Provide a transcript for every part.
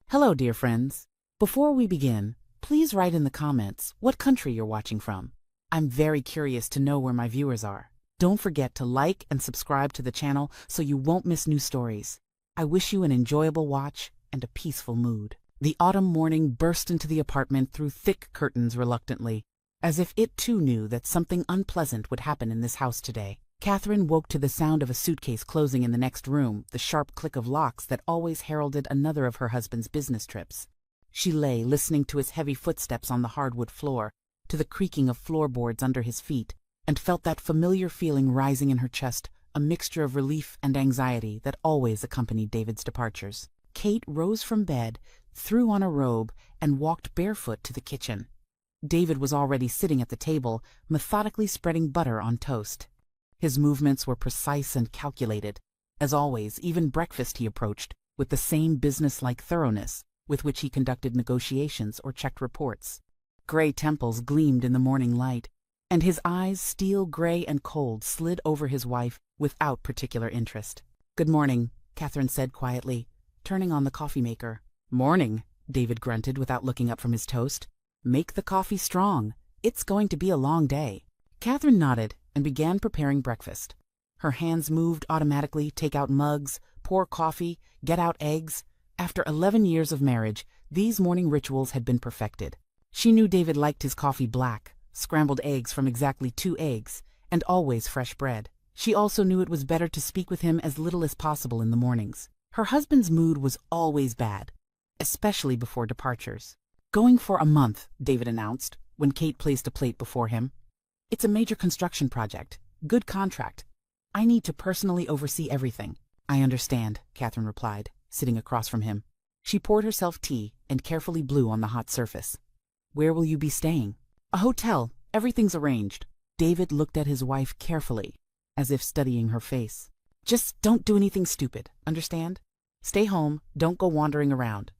Hello, dear friends. Before we begin, please write in the comments what country you're watching from. I'm very curious to know where my viewers are. Don't forget to like and subscribe to the channel so you won't miss new stories. I wish you an enjoyable watch and a peaceful mood. The autumn morning burst into the apartment through thick curtains reluctantly, as if it too knew that something unpleasant would happen in this house today. Catherine woke to the sound of a suitcase closing in the next room, the sharp click of locks that always heralded another of her husband's business trips. She lay listening to his heavy footsteps on the hardwood floor, to the creaking of floorboards under his feet, and felt that familiar feeling rising in her chest, a mixture of relief and anxiety that always accompanied David's departures. Kate rose from bed, threw on a robe, and walked barefoot to the kitchen. David was already sitting at the table, methodically spreading butter on toast. His movements were precise and calculated. As always, even breakfast he approached with the same business-like thoroughness with which he conducted negotiations or checked reports. Gray temples gleamed in the morning light, and his eyes, steel gray and cold, slid over his wife without particular interest. "Good morning," Catherine said quietly, turning on the coffee maker. "Morning," David grunted without looking up from his toast. "Make the coffee strong. It's going to be a long day." Catherine nodded and began preparing breakfast. Her hands moved automatically, take out mugs, pour coffee, get out eggs. After 11 years of marriage, these morning rituals had been perfected. She knew David liked his coffee black, scrambled eggs from exactly 2 eggs, and always fresh bread. She also knew it was better to speak with him as little as possible in the mornings. Her husband's mood was always bad, especially before departures. "Going for a month," David announced, when Kate placed a plate before him. "It's a major construction project. Good contract. I need to personally oversee everything." "I understand," Catherine replied, sitting across from him. She poured herself tea and carefully blew on the hot surface. "Where will you be staying?" "A hotel. Everything's arranged." David looked at his wife carefully, as if studying her face. "Just don't do anything stupid, understand? Stay home, don't go wandering around.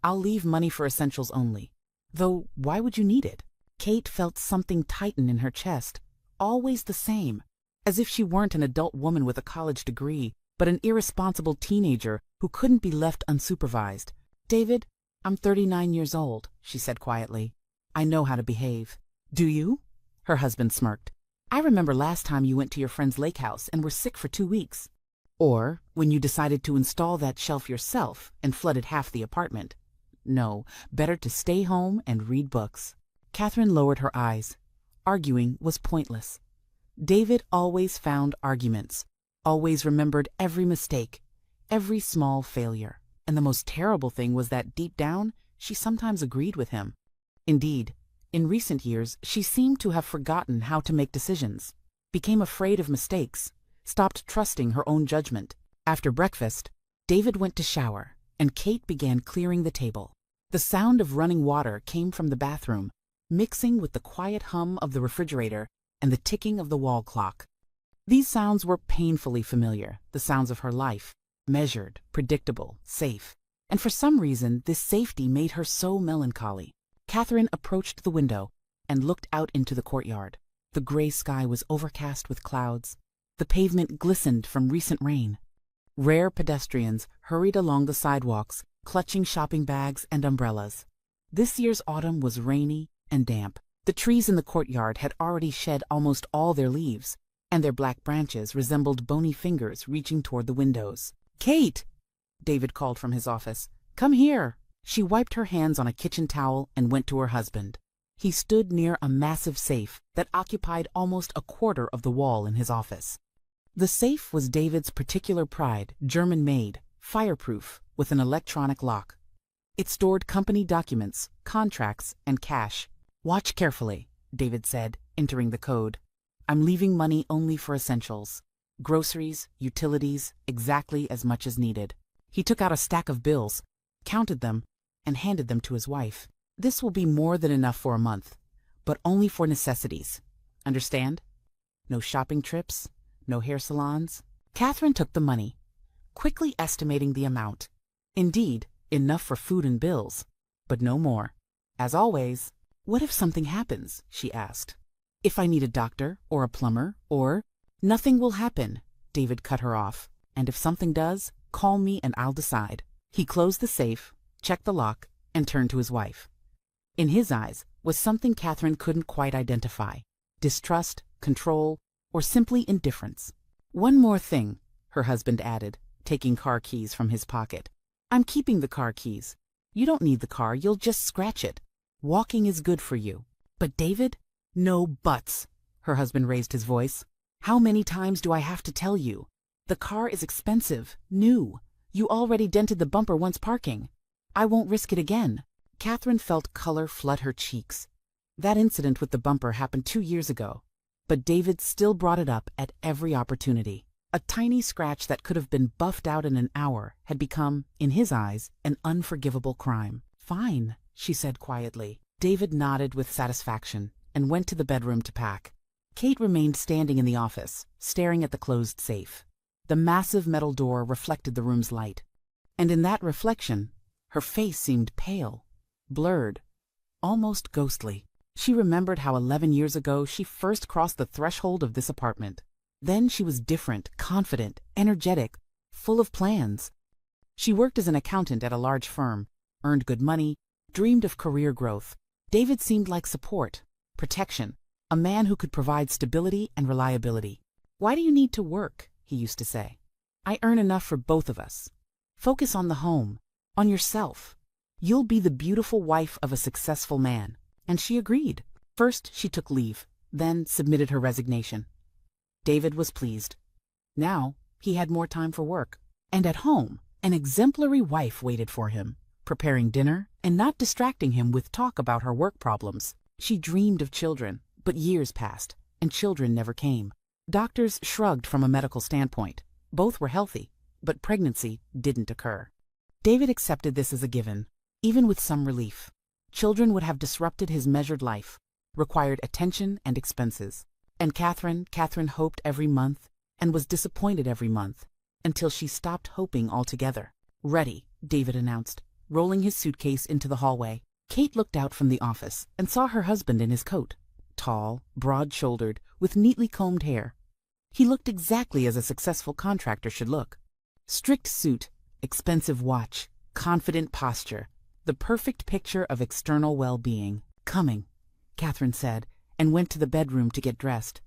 I'll leave money for essentials only. Though, why would you need it?" Kate felt something tighten in her chest, always the same, as if she weren't an adult woman with a college degree, but an irresponsible teenager who couldn't be left unsupervised. "David, I'm 39 years old," she said quietly. "I know how to behave." "Do you?" Her husband smirked. "I remember last time you went to your friend's lake house and were sick for 2 weeks. Or when you decided to install that shelf yourself and flooded half the apartment. No, better to stay home and read books." Catherine lowered her eyes. Arguing was pointless. David always found arguments, always remembered every mistake, every small failure. And the most terrible thing was that deep down, she sometimes agreed with him. Indeed, in recent years, she seemed to have forgotten how to make decisions, became afraid of mistakes, stopped trusting her own judgment. After breakfast, David went to shower, and Kate began clearing the table. The sound of running water came from the bathroom, mixing with the quiet hum of the refrigerator and the ticking of the wall clock. These sounds were painfully familiar, the sounds of her life, measured, predictable, safe. And for some reason, this safety made her so melancholy. Catherine approached the window and looked out into the courtyard. The gray sky was overcast with clouds. The pavement glistened from recent rain. Rare pedestrians hurried along the sidewalks, clutching shopping bags and umbrellas. This year's autumn was rainy and damp. The trees in the courtyard had already shed almost all their leaves, and their black branches resembled bony fingers reaching toward the windows. "Kate!" David called from his office. "Come here." She wiped her hands on a kitchen towel and went to her husband. He stood near a massive safe that occupied almost a quarter of the wall in his office. The safe was David's particular pride, German-made, fireproof, with an electronic lock. It stored company documents, contracts, and cash. "Watch carefully," David said, entering the code. "I'm leaving money only for essentials. Groceries, utilities, exactly as much as needed." He took out a stack of bills, counted them, and handed them to his wife. "This will be more than enough for a month, but only for necessities. Understand? No shopping trips, no hair salons." Catherine took the money, quickly estimating the amount. Indeed, enough for food and bills, but no more. As always, "What if something happens?" she asked. "If I need a doctor or a plumber or—" "Nothing will happen," David cut her off. "And if something does, call me and I'll decide." He closed the safe, checked the lock, and turned to his wife. In his eyes was something Catherine couldn't quite identify: distrust, control, or simply indifference. "One more thing," her husband added, taking car keys from his pocket. "I'm keeping the car keys. You don't need the car, you'll just scratch it. Walking is good for you." "But David?" "No buts." Her husband raised his voice. "How many times do I have to tell you? The car is expensive, new. You already dented the bumper once parking. I won't risk it again." Catherine felt color flood her cheeks. That incident with the bumper happened 2 years ago, but David still brought it up at every opportunity. A tiny scratch that could have been buffed out in an hour had become, in his eyes, an unforgivable crime. "Fine," she said quietly. David nodded with satisfaction and went to the bedroom to pack. Kate remained standing in the office, staring at the closed safe. The massive metal door reflected the room's light, and in that reflection, her face seemed pale, blurred, almost ghostly. She remembered how 11 years ago she first crossed the threshold of this apartment. Then she was different, confident, energetic, full of plans. She worked as an accountant at a large firm, earned good money, dreamed of career growth. David seemed like support, protection, a man who could provide stability and reliability. "Why do you need to work?" he used to say. "I earn enough for both of us. Focus on the home, on yourself. You'll be the beautiful wife of a successful man." And she agreed. First, she took leave, then submitted her resignation. David was pleased. Now, he had more time for work. And at home, an exemplary wife waited for him, preparing dinner and not distracting him with talk about her work problems. She dreamed of children, but years passed, and children never came. Doctors shrugged from a medical standpoint. Both were healthy, but pregnancy didn't occur. David accepted this as a given, even with some relief. Children would have disrupted his measured life, required attention and expenses. And Catherine hoped every month and was disappointed every month, until she stopped hoping altogether. "Ready," David announced, rolling his suitcase into the hallway. Kate looked out from the office and saw her husband in his coat, tall, broad-shouldered, with neatly combed hair. He looked exactly as a successful contractor should look. Strict suit, expensive watch, confident posture, the perfect picture of external well-being. "Coming," Catherine said, and went to the bedroom to get dressed.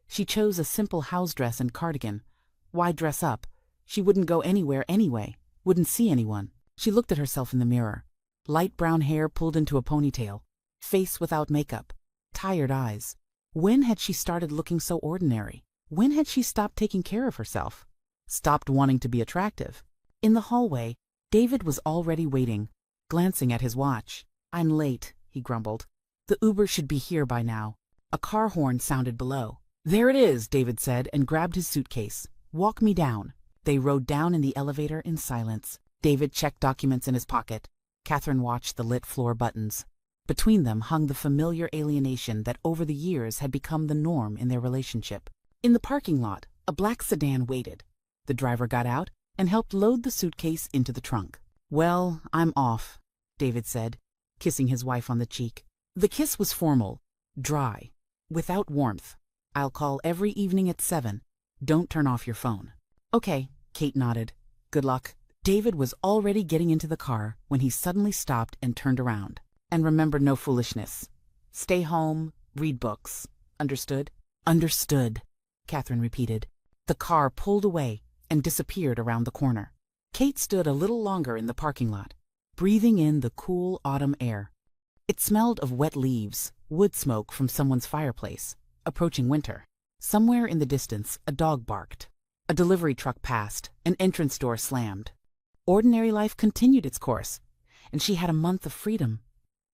She chose a simple house dress and cardigan. Why dress up? She wouldn't go anywhere anyway, wouldn't see anyone. She looked at herself in the mirror. Light brown hair pulled into a ponytail, face without makeup, tired eyes. When had she started looking so ordinary? When had she stopped taking care of herself? Stopped wanting to be attractive? In the hallway, David was already waiting, glancing at his watch. "I'm late," he grumbled. "The Uber should be here by now." A car horn sounded below. "There it is," David said, and grabbed his suitcase. "Walk me down." They rode down in the elevator in silence. David checked documents in his pocket. Catherine watched the lit floor buttons. Between them hung the familiar alienation that over the years had become the norm in their relationship. In the parking lot, a black sedan waited. The driver got out and helped load the suitcase into the trunk. "Well, I'm off," David said, kissing his wife on the cheek. The kiss was formal, dry, without warmth. "I'll call every evening at 7. Don't turn off your phone." "Okay," Kate nodded. "Good luck." David was already getting into the car when he suddenly stopped and turned around. "And remember, no foolishness. Stay home, read books. Understood?" "Understood," Catherine repeated. The car pulled away and disappeared around the corner. Kate stood a little longer in the parking lot, breathing in the cool autumn air. It smelled of wet leaves, wood smoke from someone's fireplace, approaching winter. Somewhere in the distance, a dog barked. A delivery truck passed, an entrance door slammed. Ordinary life continued its course, and she had a month of freedom.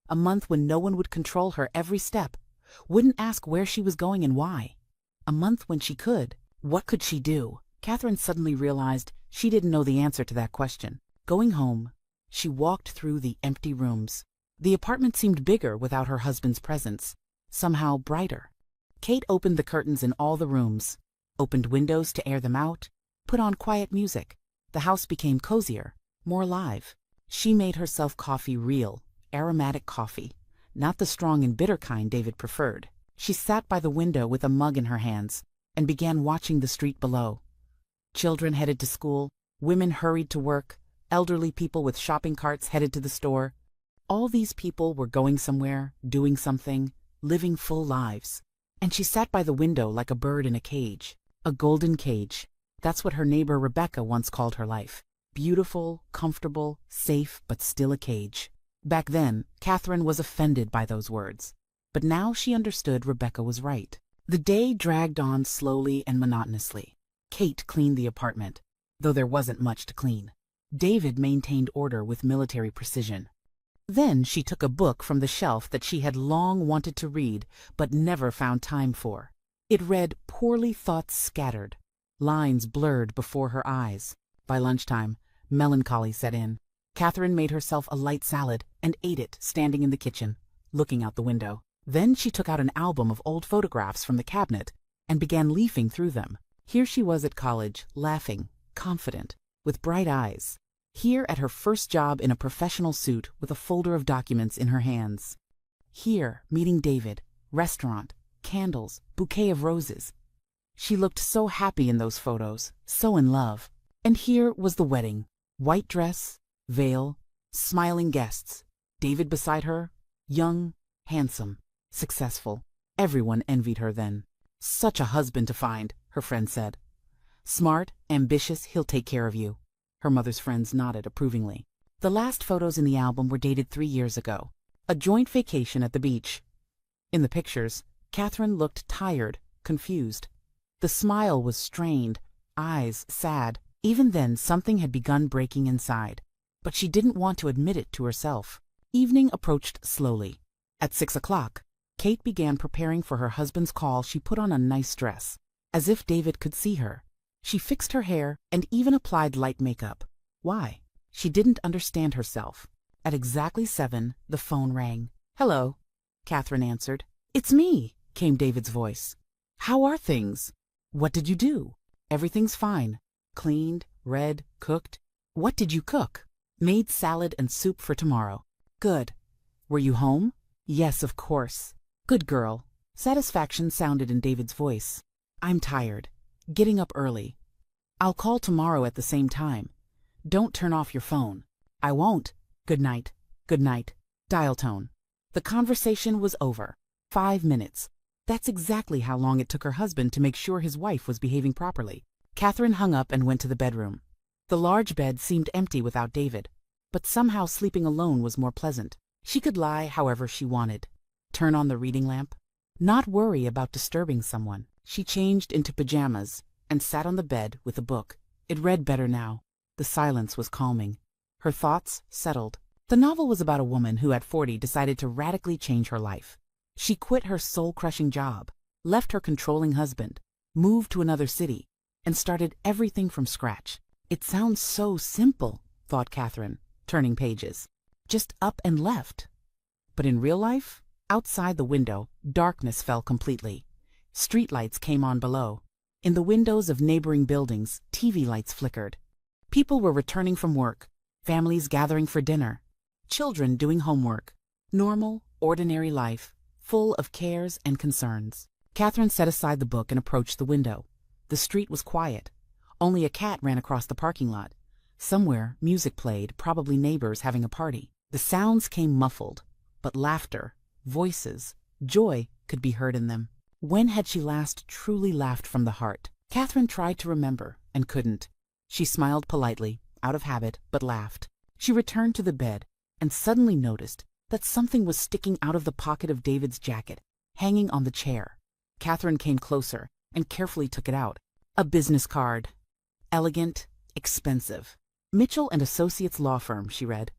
A month when no one would control her every step, wouldn't ask where she was going and why. A month when she could. What could she do? Catherine suddenly realized she didn't know the answer to that question. Going home, she walked through the empty rooms. The apartment seemed bigger without her husband's presence, somehow brighter. Kate opened the curtains in all the rooms, opened windows to air them out, put on quiet music. The house became cozier, more alive. She made herself coffee, real, aromatic coffee, not the strong and bitter kind David preferred. She sat by the window with a mug in her hands and began watching the street below. Children headed to school, women hurried to work, Elderly people with shopping carts headed to the store. All these people were going somewhere, doing something, living full lives. And she sat by the window like a bird in a cage. A golden cage. That's what her neighbor Rebecca once called her life. Beautiful, comfortable, safe, but still a cage. Back then, Catherine was offended by those words. But now she understood Rebecca was right. The day dragged on slowly and monotonously. Kate cleaned the apartment, though there wasn't much to clean. David maintained order with military precision. Then she took a book from the shelf that she had long wanted to read but never found time for. It read Poorly Thoughts Scattered, lines blurred before her eyes. By lunchtime, melancholy set in. Catherine made herself a light salad and ate it standing in the kitchen, looking out the window. Then she took out an album of old photographs from the cabinet and began leafing through them. Here she was at college, laughing, confident, with bright eyes. Here at her first job in a professional suit with a folder of documents in her hands. Here, meeting David, restaurant, candles, bouquet of roses. She looked so happy in those photos, so in love. And here was the wedding. White dress, veil, smiling guests. David beside her, young, handsome, successful. Everyone envied her then. Such a husband to find, her friend said. Smart, ambitious, he'll take care of you. Her mother's friends nodded approvingly. The last photos in the album were dated 3 years ago. A joint vacation at the beach. In the pictures, Catherine looked tired, confused. The smile was strained, eyes sad. Even then, something had begun breaking inside. But she didn't want to admit it to herself. Evening approached slowly. At 6 o'clock, Kate began preparing for her husband's call. She put on a nice dress, as if David could see her. She fixed her hair and even applied light makeup. Why? She didn't understand herself. At exactly 7, the phone rang. "Hello," Catherine answered. "It's me," came David's voice. "How are things? What did you do?" "Everything's fine. Cleaned, read, cooked." "What did you cook?" "Made salad and soup for tomorrow." "Good. Were you home?" "Yes, of course." "Good girl." Satisfaction sounded in David's voice. "I'm tired. Getting up early. I'll call tomorrow at the same time. Don't turn off your phone." "I won't. Good night." "Good night." Dial tone. The conversation was over. 5 minutes. That's exactly how long it took her husband to make sure his wife was behaving properly. Catherine hung up and went to the bedroom. The large bed seemed empty without David, but somehow sleeping alone was more pleasant. She could lie however she wanted. Turn on the reading lamp. Not worry about disturbing someone. She changed into pajamas and sat on the bed with a book. It read better now. The silence was calming. Her thoughts settled. The novel was about a woman who at 40 decided to radically change her life. She quit her soul-crushing job, left her controlling husband, moved to another city, and started everything from scratch. It sounds so simple, thought Catherine, turning pages. Just up and left. But in real life, outside the window, darkness fell completely. Streetlights came on below. In the windows of neighboring buildings, TV lights flickered. People were returning from work, families gathering for dinner, children doing homework. Normal, ordinary life, full of cares and concerns. Catherine set aside the book and approached the window. The street was quiet. Only a cat ran across the parking lot. Somewhere, music played, probably neighbors having a party. The sounds came muffled, but laughter, voices, joy could be heard in them. When had she last truly laughed from the heart? Catherine tried to remember and couldn't. She smiled politely, out of habit, but laughed. She returned to the bed and suddenly noticed that something was sticking out of the pocket of David's jacket, hanging on the chair. Catherine came closer and carefully took it out. A business card. Elegant, expensive. Mitchell and Associates Law Firm, she read.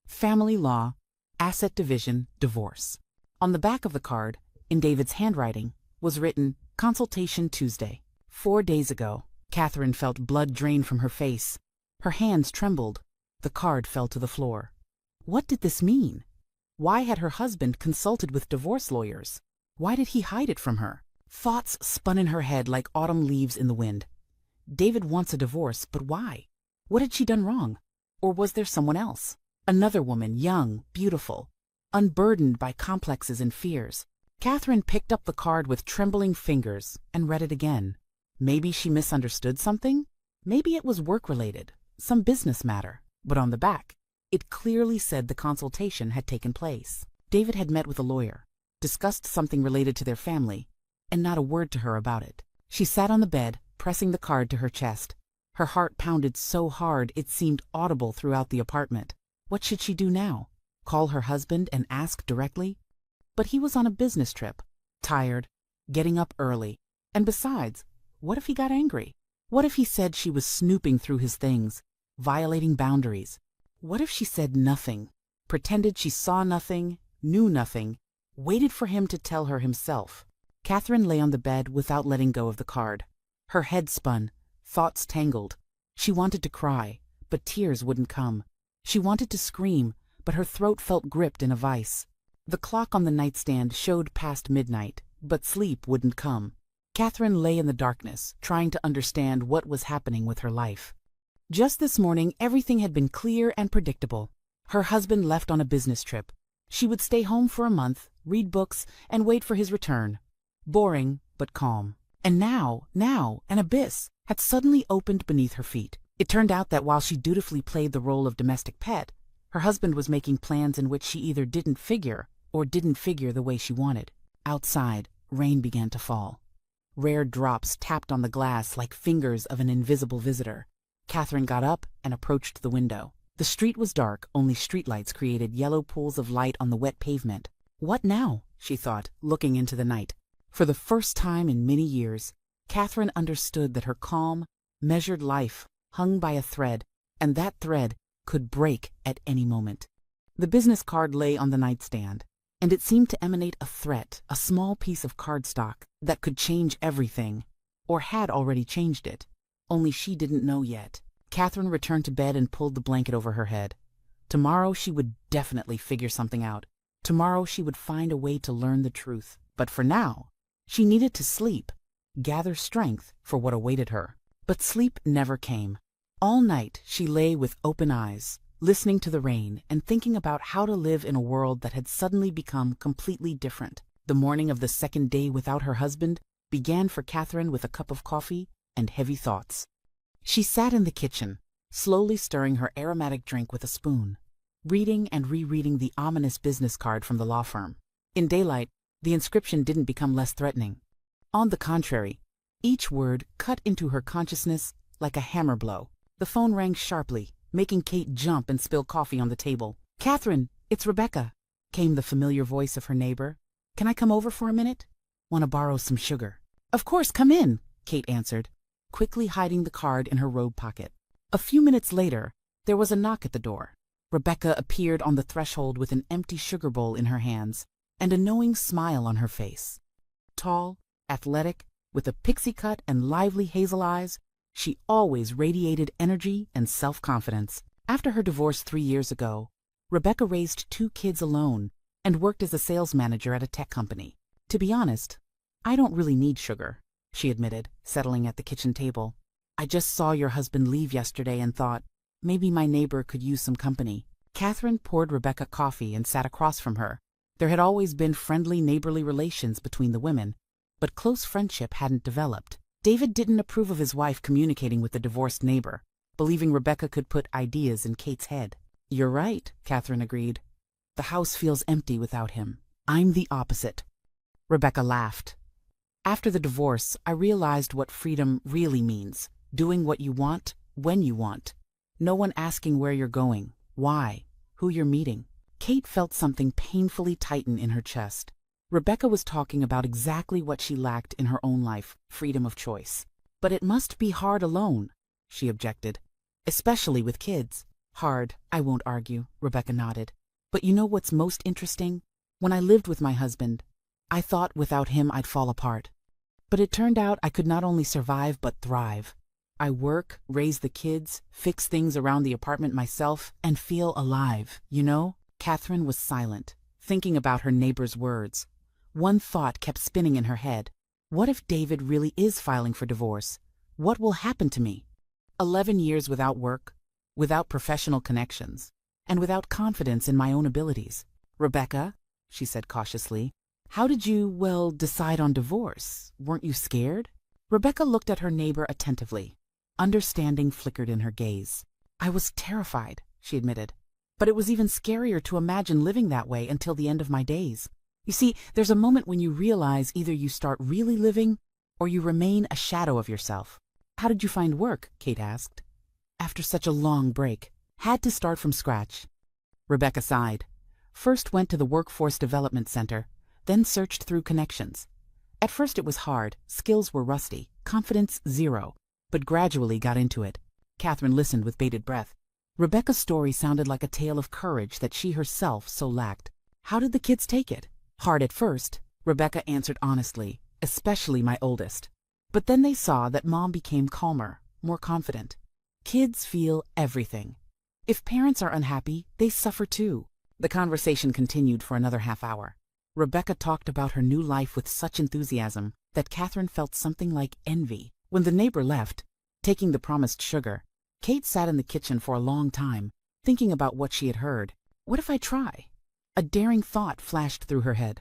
Family law, asset division, divorce. On the back of the card, in David's handwriting, was written, Consultation Tuesday. 4 days ago. Catherine felt blood drain from her face. Her hands trembled. The card fell to the floor. What did this mean? Why had her husband consulted with divorce lawyers? Why did he hide it from her? Thoughts spun in her head like autumn leaves in the wind. David wants a divorce, but why? What had she done wrong? Or was there someone else? Another woman, young, beautiful, unburdened by complexes and fears. Catherine picked up the card with trembling fingers and read it again. Maybe she misunderstood something? Maybe it was work-related, some business matter. but on the back, it clearly said the consultation had taken place. David had met with a lawyer, discussed something related to their family, and not a word to her about it. She sat on the bed, pressing the card to her chest. Her heart pounded so hard it seemed audible throughout the apartment. What should she do now? Call her husband and ask directly? But he was on a business trip, tired, getting up early. And besides, what if he got angry? What if he said she was snooping through his things, violating boundaries? What if she said nothing, pretended she saw nothing, knew nothing, waited for him to tell her himself? Catherine lay on the bed without letting go of the card. Her head spun, thoughts tangled. She wanted to cry, but tears wouldn't come. She wanted to scream, but her throat felt gripped in a vice. The clock on the nightstand showed past midnight, but sleep wouldn't come. Catherine lay in the darkness, trying to understand what was happening with her life. Just this morning, everything had been clear and predictable. Her husband left on a business trip. She would stay home for a month, read books, and wait for his return. Boring, but calm. And now, an abyss had suddenly opened beneath her feet. It turned out that while she dutifully played the role of domestic pet, her husband was making plans in which she either didn't figure or didn't figure the way she wanted. Outside, rain began to fall. Rare drops tapped on the glass like fingers of an invisible visitor. Catherine got up and approached the window. The street was dark, only streetlights created yellow pools of light on the wet pavement. What now? She thought, looking into the night. For the first time in many years, Catherine understood that her calm, measured life hung by a thread, and that thread could break at any moment. The business card lay on the nightstand, and it seemed to emanate a threat, a small piece of cardstock that could change everything, or had already changed it. Only she didn't know yet. Catherine returned to bed and pulled the blanket over her head. Tomorrow she would definitely figure something out. Tomorrow she would find a way to learn the truth. But for now, she needed to sleep, gather strength for what awaited her. But sleep never came. All night she lay with open eyes, listening to the rain and thinking about how to live in a world that had suddenly become completely different. The morning of the second day without her husband began for Catherine with a cup of coffee and heavy thoughts. She sat in the kitchen, slowly stirring her aromatic drink with a spoon, reading and rereading the ominous business card from the law firm. In daylight, the inscription didn't become less threatening. On the contrary, each word cut into her consciousness like a hammer blow. The phone rang sharply, making Kate jump and spill coffee on the table. "Catherine, it's Rebecca," came the familiar voice of her neighbor. "Can I come over for a minute? Want to borrow some sugar?" "Of course, come in," Kate answered, quickly hiding the card in her robe pocket. A few minutes later, there was a knock at the door. Rebecca appeared on the threshold with an empty sugar bowl in her hands and a knowing smile on her face. Tall, athletic, with a pixie cut and lively hazel eyes, she always radiated energy and self-confidence. After her divorce 3 years ago, Rebecca raised 2 kids alone and worked as a sales manager at a tech company. "To be honest, I don't really need sugar," she admitted, settling at the kitchen table. "I just saw your husband leave yesterday and thought, maybe my neighbor could use some company." Catherine poured Rebecca coffee and sat across from her. There had always been friendly neighborly relations between the women, but close friendship hadn't developed. David didn't approve of his wife communicating with the divorced neighbor, believing Rebecca could put ideas in Kate's head. "You're right," Catherine agreed. "The house feels empty without him. I'm the opposite." Rebecca laughed. "After the divorce, I realized what freedom really means. Doing what you want, when you want. No one asking where you're going, why, who you're meeting." Kate felt something painfully tighten in her chest. Rebecca was talking about exactly what she lacked in her own life, freedom of choice. "But it must be hard alone," she objected. "Especially with kids." "Hard, I won't argue," Rebecca nodded. "But you know what's most interesting? When I lived with my husband, I thought without him I'd fall apart. But it turned out I could not only survive but thrive. I work, raise the kids, fix things around the apartment myself, and feel alive, you know?" Catherine was silent, thinking about her neighbor's words. One thought kept spinning in her head. What if David really is filing for divorce? What will happen to me? 11 years without work, without professional connections, and without confidence in my own abilities. "Rebecca," she said cautiously, "how did you, decide on divorce? Weren't you scared?" Rebecca looked at her neighbor attentively. Understanding flickered in her gaze. "I was terrified," she admitted. But it was even scarier to imagine living that way until the end of my days. You see, there's a moment when you realize either you start really living or you remain a shadow of yourself. How did you find work? Kate asked. After such a long break. Had to start from scratch. Rebecca sighed. First went to the Workforce Development Center, then searched through connections. At first it was hard, skills were rusty, confidence zero, but gradually got into it. Catherine listened with bated breath. Rebecca's story sounded like a tale of courage that she herself so lacked. How did the kids take it? Hard at first, Rebecca answered honestly, especially my oldest. But then they saw that Mom became calmer, more confident. Kids feel everything. If parents are unhappy, they suffer too. The conversation continued for another half hour. Rebecca talked about her new life with such enthusiasm that Catherine felt something like envy. When the neighbor left, taking the promised sugar, Kate sat in the kitchen for a long time, thinking about what she had heard. What if I try? A daring thought flashed through her head.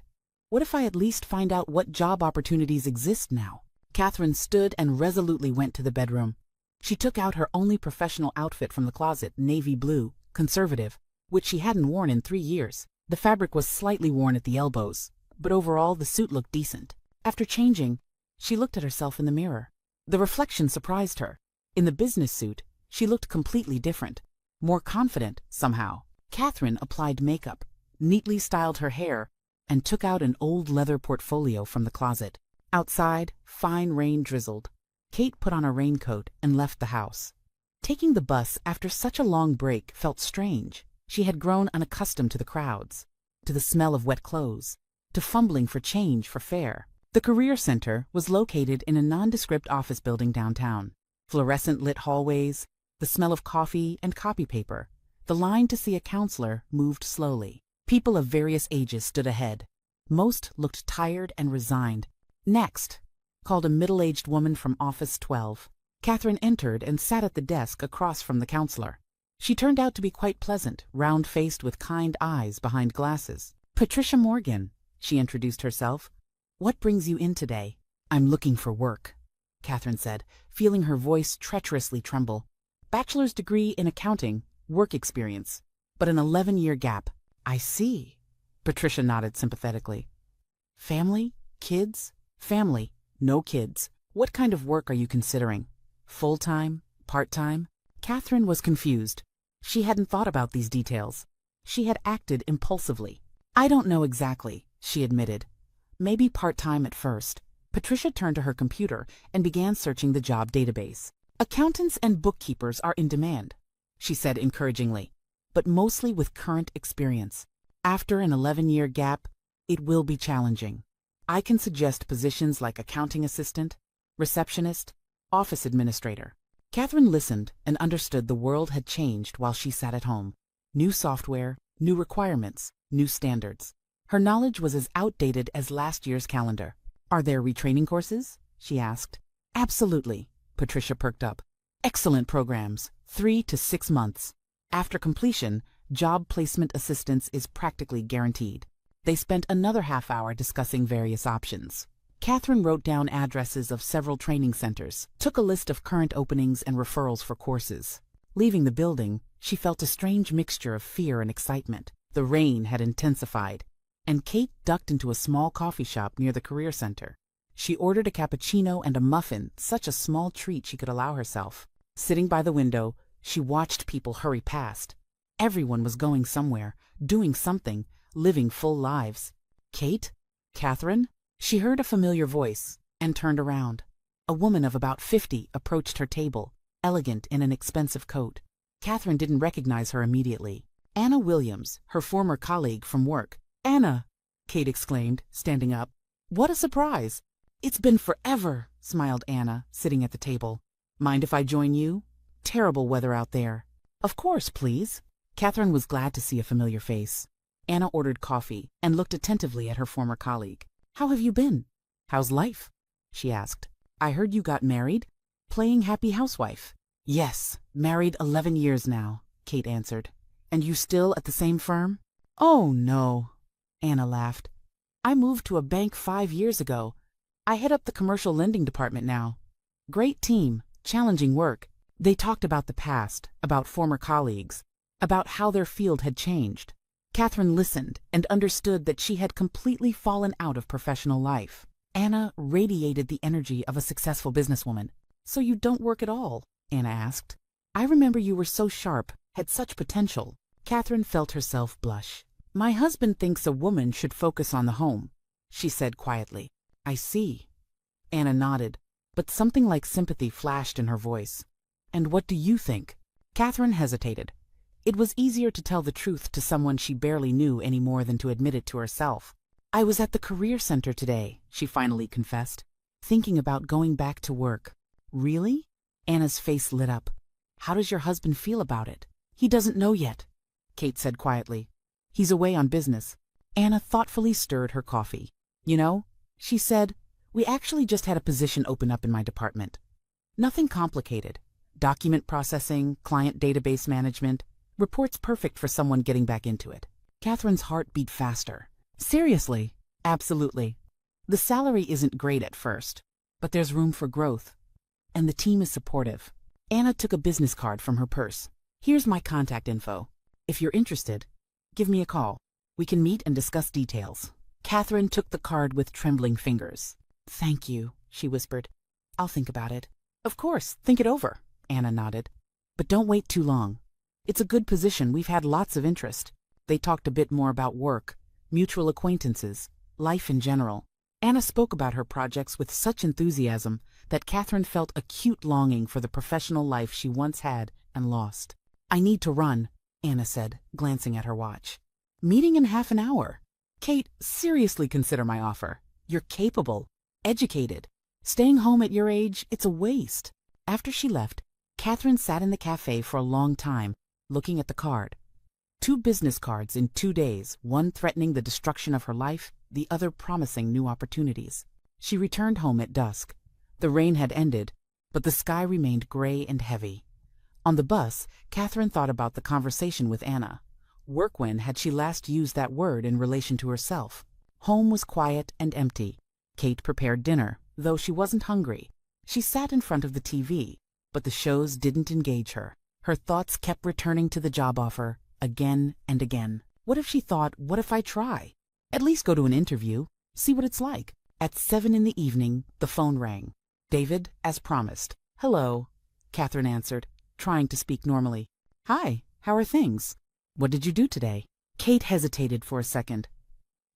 What if I at least find out what job opportunities exist now? Catherine stood and resolutely went to the bedroom. She took out her only professional outfit from the closet, navy blue, conservative, which she hadn't worn in 3 years. The fabric was slightly worn at the elbows, but overall the suit looked decent. After changing, she looked at herself in the mirror. The reflection surprised her. In the business suit, she looked completely different, more confident somehow. Catherine applied makeup, neatly styled her hair, and took out an old leather portfolio from the closet. Outside, fine rain drizzled. Kate put on a raincoat and left the house. Taking the bus after such a long break felt strange. She had grown unaccustomed to the crowds, to the smell of wet clothes, to fumbling for change for fare. The Career Center was located in a nondescript office building downtown. Fluorescent lit hallways, the smell of coffee and copy paper. The line to see a counselor moved slowly. People of various ages stood ahead. Most looked tired and resigned. Next, called a middle-aged woman from Office 12. Catherine entered and sat at the desk across from the counselor. She turned out to be quite pleasant, round-faced with kind eyes behind glasses. Patricia Morgan, she introduced herself. What brings you in today? I'm looking for work, Catherine said, feeling her voice treacherously tremble. Bachelor's degree in accounting, work experience, but an 11-year gap. I see. Patricia nodded sympathetically. Family? Kids? Family. No kids. What kind of work are you considering? Full-time? Part-time? Catherine was confused. She hadn't thought about these details. She had acted impulsively. I don't know exactly, she admitted. Maybe part-time at first. Patricia turned to her computer and began searching the job database. Accountants and bookkeepers are in demand, she said encouragingly, but mostly with current experience. After an 11-year gap, it will be challenging. I can suggest positions like accounting assistant, receptionist, office administrator. Catherine listened and understood the world had changed while she sat at home. New software, new requirements, new standards. Her knowledge was as outdated as last year's calendar. Are there retraining courses? She asked. Absolutely, Patricia perked up. Excellent programs, 3 to 6 months. After completion, job placement assistance is practically guaranteed. They spent another half hour discussing various options. Catherine wrote down addresses of several training centers, took a list of current openings and referrals for courses. Leaving the building, she felt a strange mixture of fear and excitement. The rain had intensified, and Kate ducked into a small coffee shop near the Career Center. She ordered a cappuccino and a muffin, such a small treat she could allow herself. Sitting by the window, she watched people hurry past. Everyone was going somewhere, doing something, living full lives. Kate? Catherine? She heard a familiar voice and turned around. A woman of about 50 approached her table, elegant in an expensive coat. Catherine didn't recognize her immediately. Anna Williams, her former colleague from work. Anna! Kate exclaimed, standing up. What a surprise! It's been forever, smiled Anna, sitting at the table. Mind if I join you? Terrible weather out there. Of course, please. Catherine was glad to see a familiar face. Anna ordered coffee and looked attentively at her former colleague. How have you been? How's life? She asked. I heard you got married? Playing happy housewife. Yes, married 11 years now, Kate answered. And you still at the same firm? Oh, no, Anna laughed. I moved to a bank 5 years ago. I head up the commercial lending department now. Great team, challenging work. They talked about the past, about former colleagues, about how their field had changed. Catherine listened and understood that she had completely fallen out of professional life. Anna radiated the energy of a successful businesswoman. "So you don't work at all?" Anna asked. "I remember you were so sharp, had such potential." Catherine felt herself blush. "My husband thinks a woman should focus on the home," she said quietly. "I see." Anna nodded, but something like sympathy flashed in her voice. "And what do you think?" Catherine hesitated. It was easier to tell the truth to someone she barely knew any more than to admit it to herself. "I was at the career center today," she finally confessed, "thinking about going back to work." "Really?" Anna's face lit up. "How does your husband feel about it?" "He doesn't know yet," Kate said quietly. "He's away on business." Anna thoughtfully stirred her coffee. "You know," she said, "we actually just had a position open up in my department. Nothing complicated. Document processing, client database management, reports perfect for someone getting back into it." Catherine's heart beat faster. "Seriously?" "Absolutely. The salary isn't great at first, but there's room for growth. And the team is supportive." Anna took a business card from her purse. "Here's my contact info. If you're interested, give me a call. We can meet and discuss details." Catherine took the card with trembling fingers. "Thank you," she whispered. "I'll think about it." "Of course, think it over," Anna nodded. "But don't wait too long. It's a good position. We've had lots of interest." They talked a bit more about work, mutual acquaintances, life in general. Anna spoke about her projects with such enthusiasm that Catherine felt acute longing for the professional life she once had and lost. "I need to run," Anna said, glancing at her watch. "Meeting in half an hour." "Kate, seriously consider my offer. You're capable, educated. Staying home at your age, it's a waste." After she left, Catherine sat in the cafe for a long time, looking at the card. 2 business cards in 2 days, one threatening the destruction of her life, the other promising new opportunities. She returned home at dusk. The rain had ended, but the sky remained gray and heavy. On the bus, Catherine thought about the conversation with Anna. Work when had she last used that word in relation to herself? Home was quiet and empty. Kate prepared dinner, though she wasn't hungry. She sat in front of the TV, but the shows didn't engage her. Her thoughts kept returning to the job offer, again and again. What if she thought, what if I try? At least go to an interview, see what it's like. At 7 in the evening, the phone rang. "David, as promised." "Hello," Catherine answered, trying to speak normally. "Hi, how are things? What did you do today?" Kate hesitated for a second.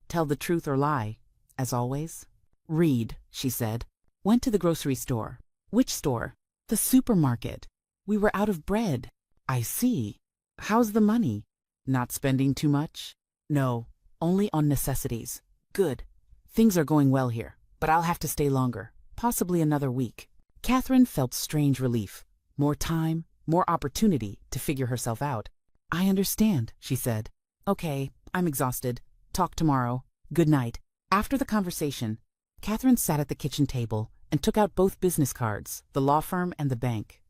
"Tell the truth or lie, as always." "Read," she said. "Went to the grocery store." "Which store?" "The supermarket. We were out of bread." "I see. How's the money? Not spending too much?" "No, only on necessities." "Good. Things are going well here, but I'll have to stay longer, possibly another week." Catherine felt strange relief. More time, more opportunity to figure herself out. "I understand," she said. "Okay, I'm exhausted. Talk tomorrow. Good night." After the conversation, Catherine sat at the kitchen table and took out both business cards, the law firm and the bank.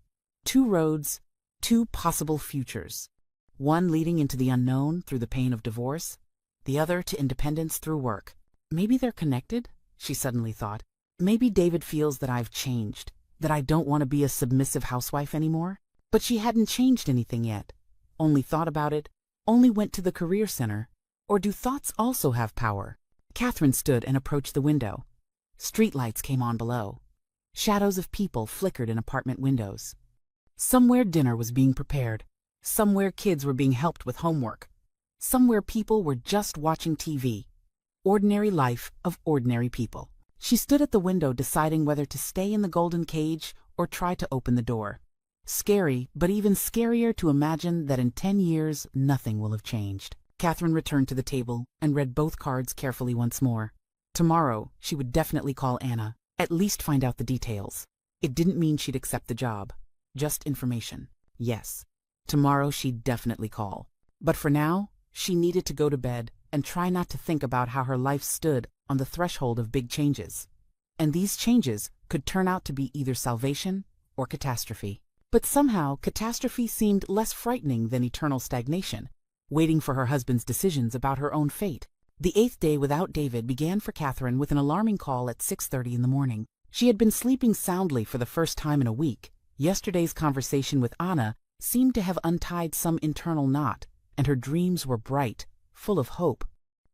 2 roads, 2 possible futures. One leading into the unknown through the pain of divorce, the other to independence through work. Maybe they're connected, she suddenly thought. Maybe David feels that I've changed, that I don't want to be a submissive housewife anymore. But she hadn't changed anything yet. Only thought about it, only went to the career center. Or do thoughts also have power? Catherine stood and approached the window. Streetlights came on below. Shadows of people flickered in apartment windows. Somewhere dinner was being prepared. Somewhere kids were being helped with homework. Somewhere people were just watching TV. Ordinary life of ordinary people. She stood at the window deciding whether to stay in the golden cage or try to open the door. Scary, but even scarier to imagine that in 10 years nothing will have changed. Catherine returned to the table and read both cards carefully once more. Tomorrow, she would definitely call Anna, at least find out the details. It didn't mean she'd accept the job. Just information. Yes, tomorrow she'd definitely call. But for now, she needed to go to bed and try not to think about how her life stood on the threshold of big changes. And these changes could turn out to be either salvation or catastrophe. But somehow, catastrophe seemed less frightening than eternal stagnation, waiting for her husband's decisions about her own fate. The 8th day without David began for Catherine with an alarming call at 6:30 in the morning. She had been sleeping soundly for the first time in a week. Yesterday's conversation with Anna seemed to have untied some internal knot, and her dreams were bright, full of hope.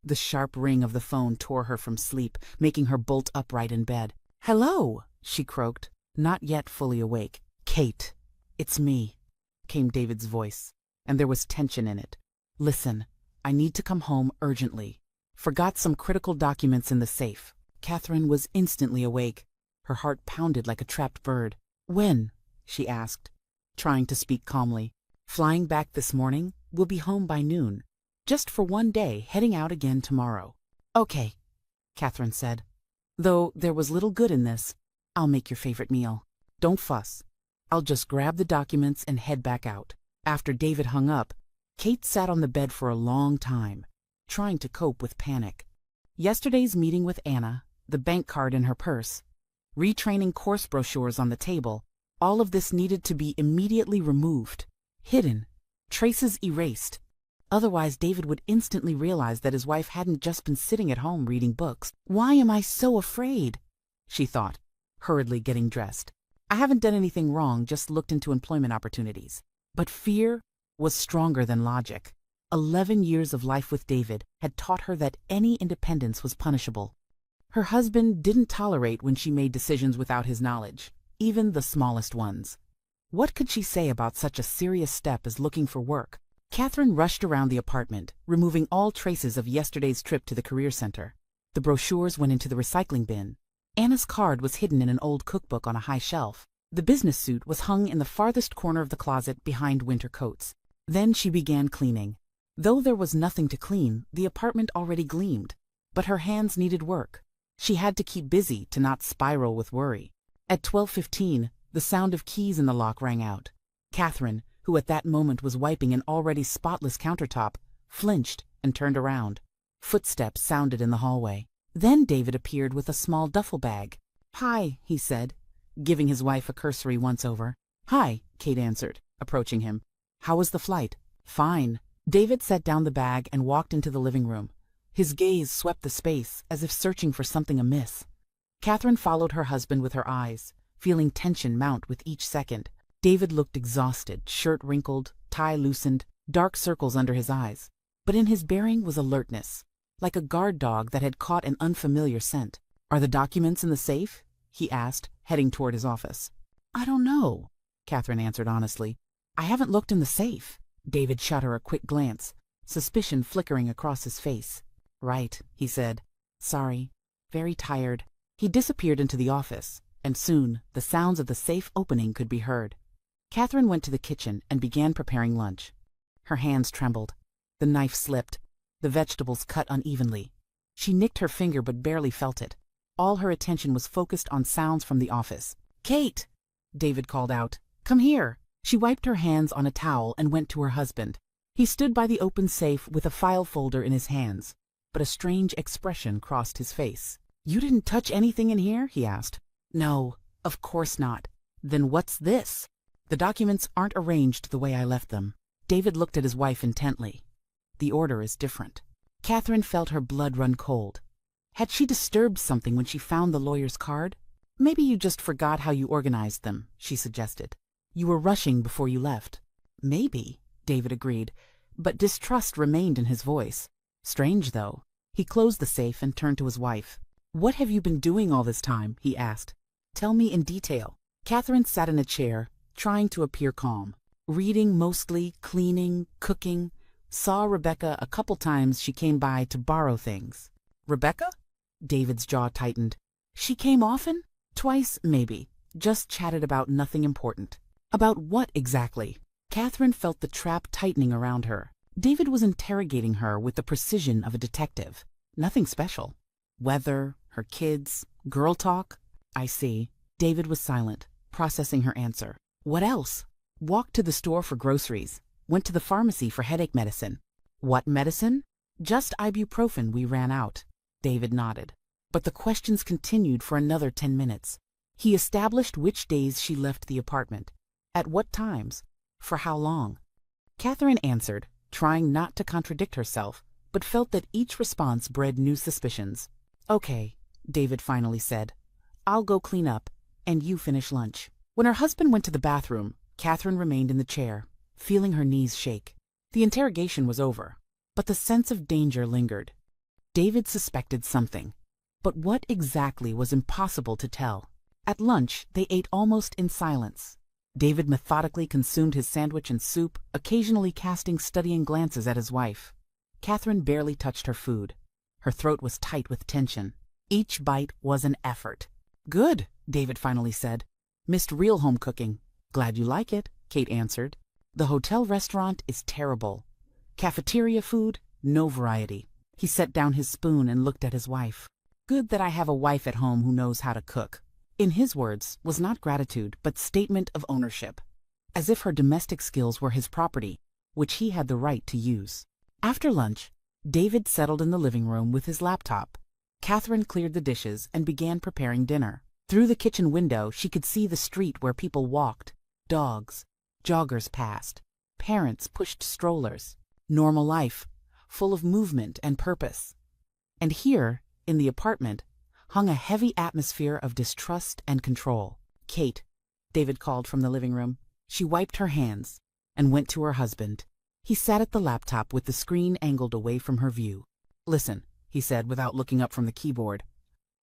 The sharp ring of the phone tore her from sleep, making her bolt upright in bed. "Hello," she croaked, not yet fully awake. "Kate, it's me," came David's voice, and there was tension in it. "Listen, I need to come home urgently. Forgot some critical documents in the safe." Catherine was instantly awake. Her heart pounded like a trapped bird. "When?" she asked, trying to speak calmly. "Flying back this morning. We'll be home by noon. Just for one day, heading out again tomorrow." "Okay," Catherine said. "Though there was little good in this. I'll make your favorite meal. Don't fuss. I'll just grab the documents and head back out." After David hung up, Kate sat on the bed for a long time, trying to cope with panic. Yesterday's meeting with Anna, the bank card in her purse, retraining course brochures on the table, all of this needed to be immediately removed, hidden, traces erased. Otherwise, David would instantly realize that his wife hadn't just been sitting at home reading books. "Why am I so afraid?" she thought, hurriedly getting dressed. "I haven't done anything wrong, just looked into employment opportunities." But fear was stronger than logic. 11 years of life with David had taught her that any independence was punishable. Her husband didn't tolerate when she made decisions without his knowledge, even the smallest ones. What could she say about such a serious step as looking for work? Catherine rushed around the apartment, removing all traces of yesterday's trip to the career center. The brochures went into the recycling bin. Anna's card was hidden in an old cookbook on a high shelf. The business suit was hung in the farthest corner of the closet behind winter coats. Then she began cleaning. Though there was nothing to clean, the apartment already gleamed. But her hands needed work. She had to keep busy to not spiral with worry. At 12:15, the sound of keys in the lock rang out. Catherine, who at that moment was wiping an already spotless countertop, flinched and turned around. Footsteps sounded in the hallway. Then David appeared with a small duffel bag. "Hi," he said, giving his wife a cursory once-over. "Hi," Kate answered, approaching him. "How was the flight?" "Fine." David set down the bag and walked into the living room. His gaze swept the space, as if searching for something amiss. Catherine followed her husband with her eyes, feeling tension mount with each second. David looked exhausted, shirt wrinkled, tie loosened, dark circles under his eyes. But in his bearing was alertness, like a guard dog that had caught an unfamiliar scent. "Are the documents in the safe?" he asked, heading toward his office. "I don't know," Catherine answered honestly. "I haven't looked in the safe." David shot her a quick glance, suspicion flickering across his face. "Right," he said. "Sorry. Very tired." He disappeared into the office, and soon the sounds of the safe opening could be heard. Catherine went to the kitchen and began preparing lunch. Her hands trembled. The knife slipped. The vegetables cut unevenly. She nicked her finger but barely felt it. All her attention was focused on sounds from the office. "Kate!" David called out. "Come here." She wiped her hands on a towel and went to her husband. He stood by the open safe with a file folder in his hands, but a strange expression crossed his face. "You didn't touch anything in here?" he asked. "No, of course not." "Then what's this?" "The documents aren't arranged the way I left them." David looked at his wife intently. "The order is different." Catherine felt her blood run cold. Had she disturbed something when she found the lawyer's card? "Maybe you just forgot how you organized them," she suggested. "You were rushing before you left." "Maybe," David agreed, but distrust remained in his voice. Strange, though. He closed the safe and turned to his wife. "What have you been doing all this time?" he asked. "Tell me in detail." Catherine sat in a chair, trying to appear calm. "Reading mostly, cleaning, cooking. Saw Rebecca a couple times. She came by to borrow things." "Rebecca?" David's jaw tightened. "She came often?" "Twice, maybe. Just chatted about nothing important." "About what exactly?" Catherine felt the trap tightening around her. David was interrogating her with the precision of a detective. Nothing special. Weather, her kids, girl talk. "I see." David was silent, processing her answer. "What else?" "Walked to the store for groceries. Went to the pharmacy for headache medicine." "What medicine?" "Just ibuprofen, we ran out." David nodded. But the questions continued for another 10 minutes. He established which days she left the apartment. At what times? For how long? Catherine answered, trying not to contradict herself, but felt that each response bred new suspicions. "Okay," David finally said. "I'll go clean up, and you finish lunch." When her husband went to the bathroom, Catherine remained in the chair, feeling her knees shake. The interrogation was over, but the sense of danger lingered. David suspected something, but what exactly was impossible to tell. At lunch, they ate almost in silence. David methodically consumed his sandwich and soup, occasionally casting studying glances at his wife. Catherine barely touched her food. Her throat was tight with tension. Each bite was an effort. "Good," David finally said. "Missed real home cooking." "Glad you like it," Kate answered. "The hotel restaurant is terrible. Cafeteria food, no variety." He set down his spoon and looked at his wife. "Good that I have a wife at home who knows how to cook." In his words was not gratitude, but statement of ownership, as if her domestic skills were his property, which he had the right to use. After lunch, David settled in the living room with his laptop. Catherine cleared the dishes and began preparing dinner. Through the kitchen window, she could see the street where people walked, dogs, joggers passed, parents pushed strollers. Normal life, full of movement and purpose. And here, in the apartment, hung a heavy atmosphere of distrust and control. "Kate," David called from the living room. She wiped her hands and went to her husband. He sat at the laptop with the screen angled away from her view. "Listen," he said without looking up from the keyboard.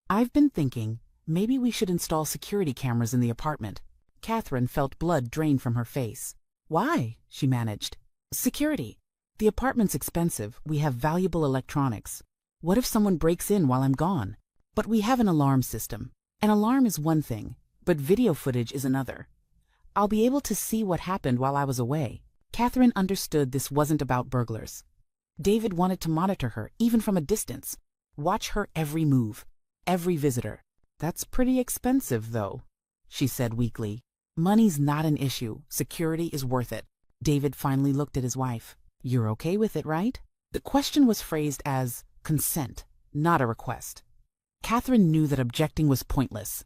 "I've been thinking maybe we should install security cameras in the apartment." Catherine felt blood drain from her face. "Why?" she managed. "Security. The apartment's expensive. We have valuable electronics. What if someone breaks in while I'm gone? But we have an alarm system. An alarm is one thing, but video footage is another. I'll be able to see what happened while I was away." Catherine understood this wasn't about burglars. David wanted to monitor her, even from a distance. Watch her every move, every visitor. "That's pretty expensive, though," she said weakly. "Money's not an issue. Security is worth it." David finally looked at his wife. "You're okay with it, right?" The question was phrased as consent, not a request. Catherine knew that objecting was pointless.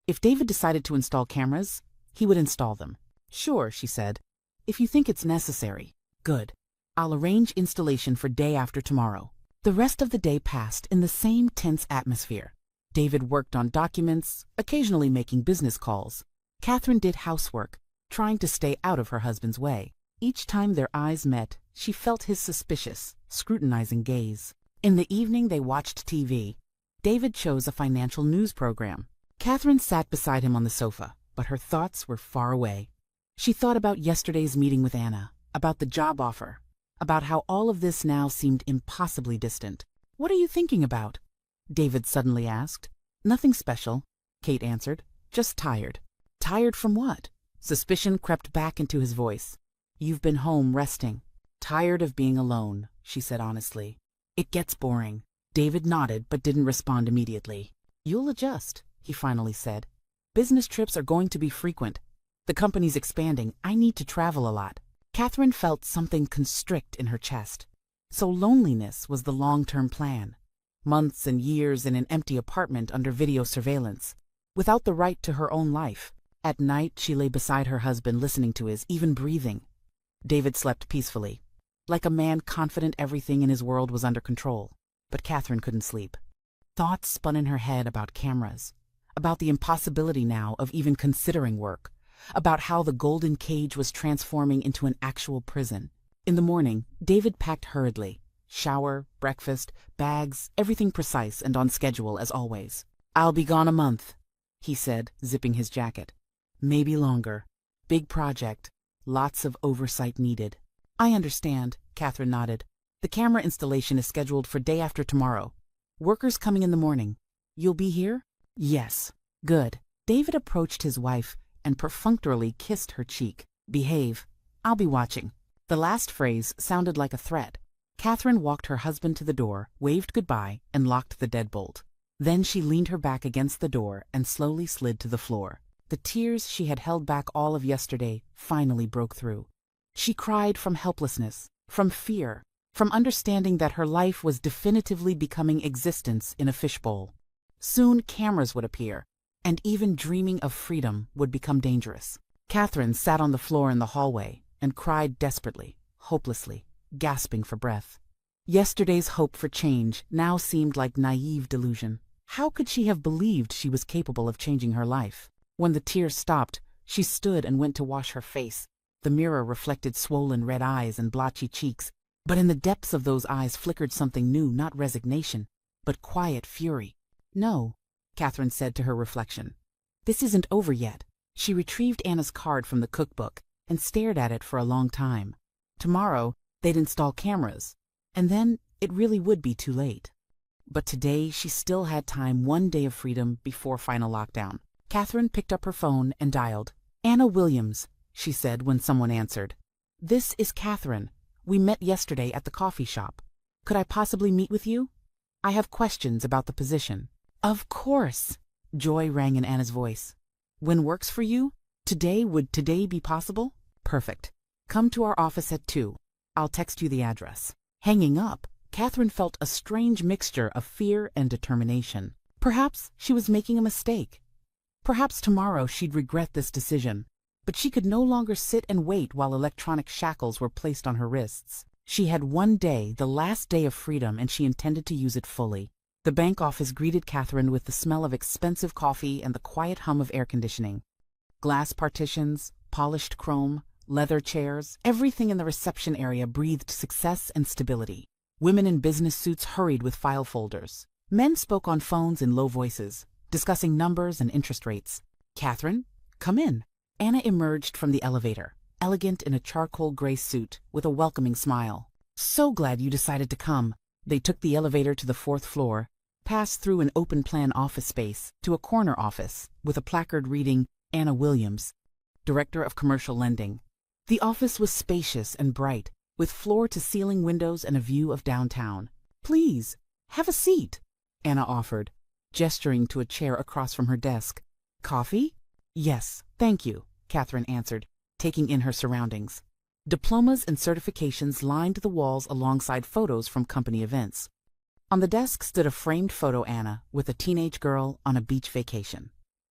If David decided to install cameras, he would install them. "Sure," she said. "If you think it's necessary." "Good. I'll arrange installation for day after tomorrow." The rest of the day passed in the same tense atmosphere. David worked on documents, occasionally making business calls. Catherine did housework, trying to stay out of her husband's way. Each time their eyes met, she felt his suspicious, scrutinizing gaze. In the evening, they watched TV. David chose a financial news program. Catherine sat beside him on the sofa, but her thoughts were far away. She thought about yesterday's meeting with Anna, about the job offer, about how all of this now seemed impossibly distant. "What are you thinking about?" David suddenly asked. "Nothing special," Kate answered. "Just tired." "Tired from what?" Suspicion crept back into his voice. "You've been home resting." "Tired of being alone," she said honestly. "It gets boring." David nodded but didn't respond immediately. "You'll adjust," he finally said. "Business trips are going to be frequent. The company's expanding. I need to travel a lot." Catherine felt something constrict in her chest. So loneliness was the long-term plan. Months and years in an empty apartment under video surveillance, without the right to her own life. At night, she lay beside her husband listening to his even breathing. David slept peacefully, like a man confident everything in his world was under control. But Catherine couldn't sleep. Thoughts spun in her head about cameras, about the impossibility now of even considering work, about how the golden cage was transforming into an actual prison. In the morning, David packed hurriedly. Shower, breakfast, bags, everything precise and on schedule as always. "I'll be gone a month," he said, zipping his jacket. "Maybe longer. Big project. Lots of oversight needed." "I understand," Catherine nodded. "The camera installation is scheduled for day after tomorrow. Workers coming in the morning. You'll be here?" "Yes." "Good." David approached his wife and perfunctorily kissed her cheek. "Behave. I'll be watching." The last phrase sounded like a threat. Catherine walked her husband to the door, waved goodbye, and locked the deadbolt. Then she leaned her back against the door and slowly slid to the floor. The tears she had held back all of yesterday finally broke through. She cried from helplessness, from fear, from understanding that her life was definitively becoming existence in a fishbowl. Soon cameras would appear, and even dreaming of freedom would become dangerous. Catherine sat on the floor in the hallway and cried desperately, hopelessly, gasping for breath. Yesterday's hope for change now seemed like naive delusion. How could she have believed she was capable of changing her life? When the tears stopped, she stood and went to wash her face. The mirror reflected swollen red eyes and blotchy cheeks, but in the depths of those eyes flickered something new, not resignation, but quiet fury. "No," Catherine said to her reflection. "This isn't over yet." She retrieved Anna's card from the cookbook and stared at it for a long time. Tomorrow, they'd install cameras, and then it really would be too late. But today, she still had time, one day of freedom before final lockdown. Catherine picked up her phone and dialed. "Anna Williams," she said when someone answered. "This is Catherine. We met yesterday at the coffee shop. Could I possibly meet with you? I have questions about the position." "Of course," joy rang in Anna's voice. "When works for you? Would today be possible? Perfect. Come to our office at 2. I'll text you the address." Hanging up, Catherine felt a strange mixture of fear and determination. Perhaps she was making a mistake. Perhaps tomorrow she'd regret this decision. But she could no longer sit and wait while electronic shackles were placed on her wrists. She had one day, the last day of freedom, and she intended to use it fully. The bank office greeted Catherine with the smell of expensive coffee and the quiet hum of air conditioning. Glass partitions, polished chrome, leather chairs, everything in the reception area breathed success and stability. Women in business suits hurried with file folders. Men spoke on phones in low voices, discussing numbers and interest rates. "Catherine, come in." Anna emerged from the elevator, elegant in a charcoal gray suit, with a welcoming smile. "So glad you decided to come." They took the elevator to the 4th floor, passed through an open-plan office space to a corner office with a placard reading Anna Williams, Director of Commercial Lending. The office was spacious and bright, with floor-to-ceiling windows and a view of downtown. "Please, have a seat," Anna offered, gesturing to a chair across from her desk. "Coffee?" "Yes, thank you," Catherine answered, taking in her surroundings. Diplomas and certifications lined the walls alongside photos from company events. On the desk stood a framed photo Anna with a teenage girl on a beach vacation.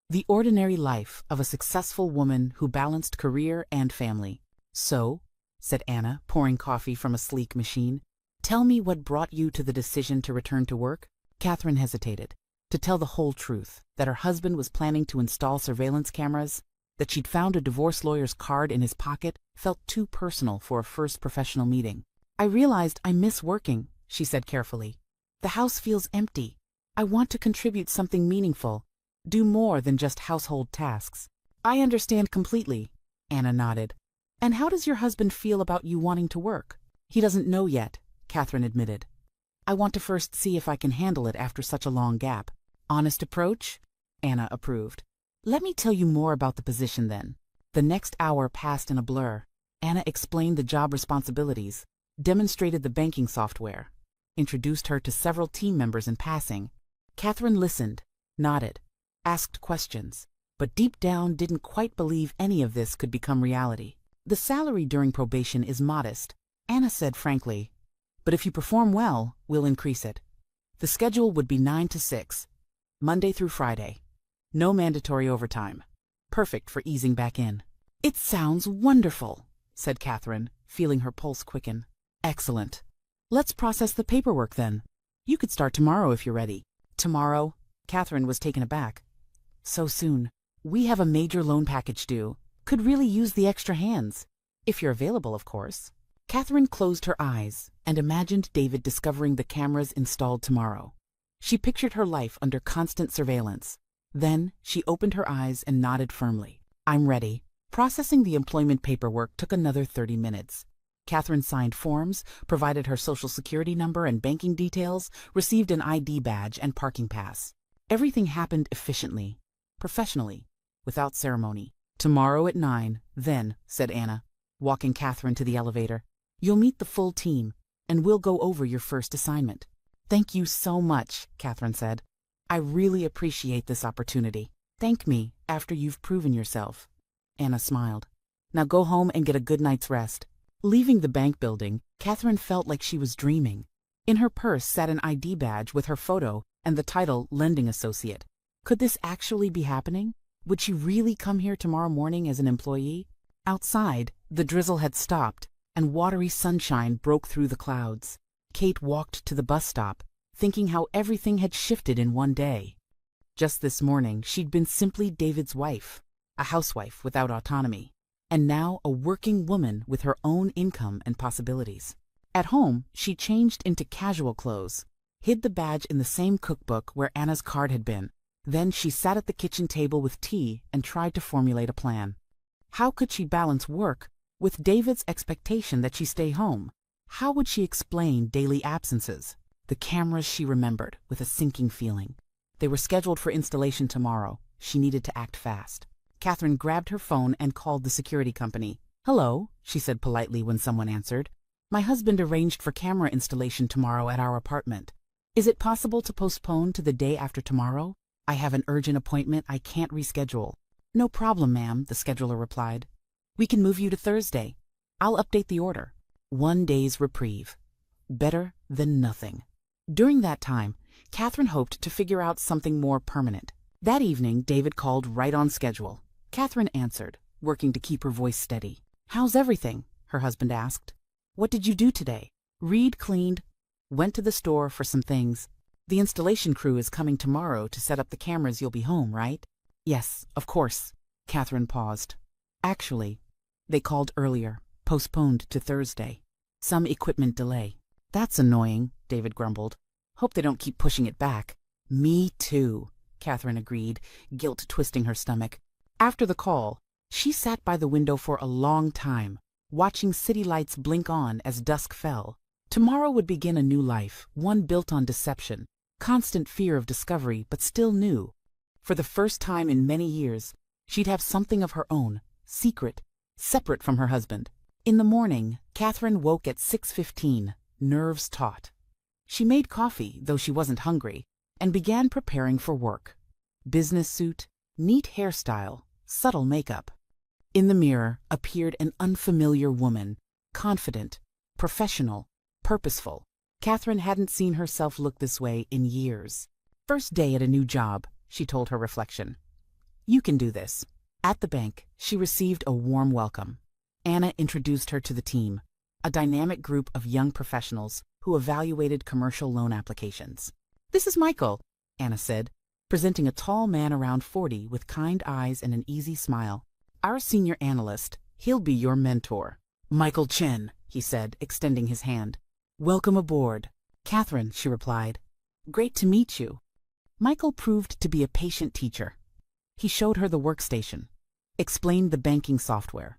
The ordinary life of a successful woman who balanced career and family. "So," said Anna, pouring coffee from a sleek machine, "tell me what brought you to the decision to return to work?" Catherine hesitated. To tell the whole truth, that her husband was planning to install surveillance cameras, that she'd found a divorce lawyer's card in his pocket, felt too personal for a first professional meeting. "I realized I miss working," she said carefully. "The house feels empty. I want to contribute something meaningful, do more than just household tasks." "I understand completely," Anna nodded. "And how does your husband feel about you wanting to work?" "He doesn't know yet," Catherine admitted. "I want to first see if I can handle it after such a long gap." "Honest approach," Anna approved. "Let me tell you more about the position then." The next hour passed in a blur. Anna explained the job responsibilities, demonstrated the banking software, introduced her to several team members in passing. Catherine listened, nodded, asked questions, but deep down didn't quite believe any of this could become reality. "The salary during probation is modest," Anna said frankly, "but if you perform well, we'll increase it. The schedule would be 9 to 6, Monday through Friday. No mandatory overtime. Perfect for easing back in." "It sounds wonderful," said Catherine, feeling her pulse quicken. "Excellent. Let's process the paperwork then. You could start tomorrow if you're ready." "Tomorrow?" Catherine was taken aback. "So soon. We have a major loan package due. Could really use the extra hands. If you're available, of course." Catherine closed her eyes and imagined David discovering the cameras installed tomorrow. She pictured her life under constant surveillance. Then she opened her eyes and nodded firmly. "I'm ready." Processing the employment paperwork took another 30 minutes. Catherine signed forms, provided her social security number and banking details, received an ID badge and parking pass. Everything happened efficiently, professionally, without ceremony. "Tomorrow at 9, then," said Anna, walking Catherine to the elevator. "You'll meet the full team, and we'll go over your first assignment." "Thank you so much," Catherine said. "I really appreciate this opportunity." "Thank me after you've proven yourself." Anna smiled. "Now go home and get a good night's rest." Leaving the bank building, Catherine felt like she was dreaming. In her purse sat an ID badge with her photo and the title Lending Associate. Could this actually be happening? Would she really come here tomorrow morning as an employee? Outside, the drizzle had stopped, and watery sunshine broke through the clouds. Kate walked to the bus stop, thinking how everything had shifted in one day. Just this morning, she'd been simply David's wife, a housewife without autonomy. and now a working woman with her own income and possibilities. At home, she changed into casual clothes, hid the badge in the same cookbook where Anna's card had been. Then she sat at the kitchen table with tea and tried to formulate a plan. How could she balance work with David's expectation that she stay home? How would she explain daily absences? The cameras she remembered with a sinking feeling. They were scheduled for installation tomorrow. She needed to act fast. Catherine grabbed her phone and called the security company. "Hello," she said politely when someone answered. "My husband arranged for camera installation tomorrow at our apartment. Is it possible to postpone to the day after tomorrow? I have an urgent appointment I can't reschedule." "No problem, ma'am," the scheduler replied. "We can move you to Thursday. I'll update the order." 1 day's reprieve. Better than nothing. During that time, Catherine hoped to figure out something more permanent. That evening, David called right on schedule. Catherine answered, working to keep her voice steady. "How's everything?" her husband asked. "What did you do today?" "Read, cleaned, went to the store for some things. The installation crew is coming tomorrow to set up the cameras. You'll be home, right?" "Yes, of course." Catherine paused. "Actually, they called earlier, postponed to Thursday. Some equipment delay." "That's annoying," David grumbled. "Hope they don't keep pushing it back." "Me too," Catherine agreed, guilt twisting her stomach. After the call, she sat by the window for a long time, watching city lights blink on as dusk fell. Tomorrow would begin a new life, one built on deception, constant fear of discovery, but still new. For the first time in many years, she'd have something of her own, secret, separate from her husband. In the morning, Catherine woke at 6:15, nerves taut. She made coffee, though she wasn't hungry, and began preparing for work. Business suit, neat hairstyle, subtle makeup. In the mirror appeared an unfamiliar woman, confident, professional, purposeful. Catherine hadn't seen herself look this way in years. "First day at a new job," she told her reflection. "You can do this." At the bank, she received a warm welcome. Anna introduced her to the team, a dynamic group of young professionals who evaluated commercial loan applications. "This is Michael," Anna said, presenting a tall man around 40 with kind eyes and an easy smile. "Our senior analyst. He'll be your mentor." "Michael Chen," he said, extending his hand. "Welcome aboard." "Catherine," she replied. "Great to meet you." Michael proved to be a patient teacher. He showed her the workstation, explained the banking software,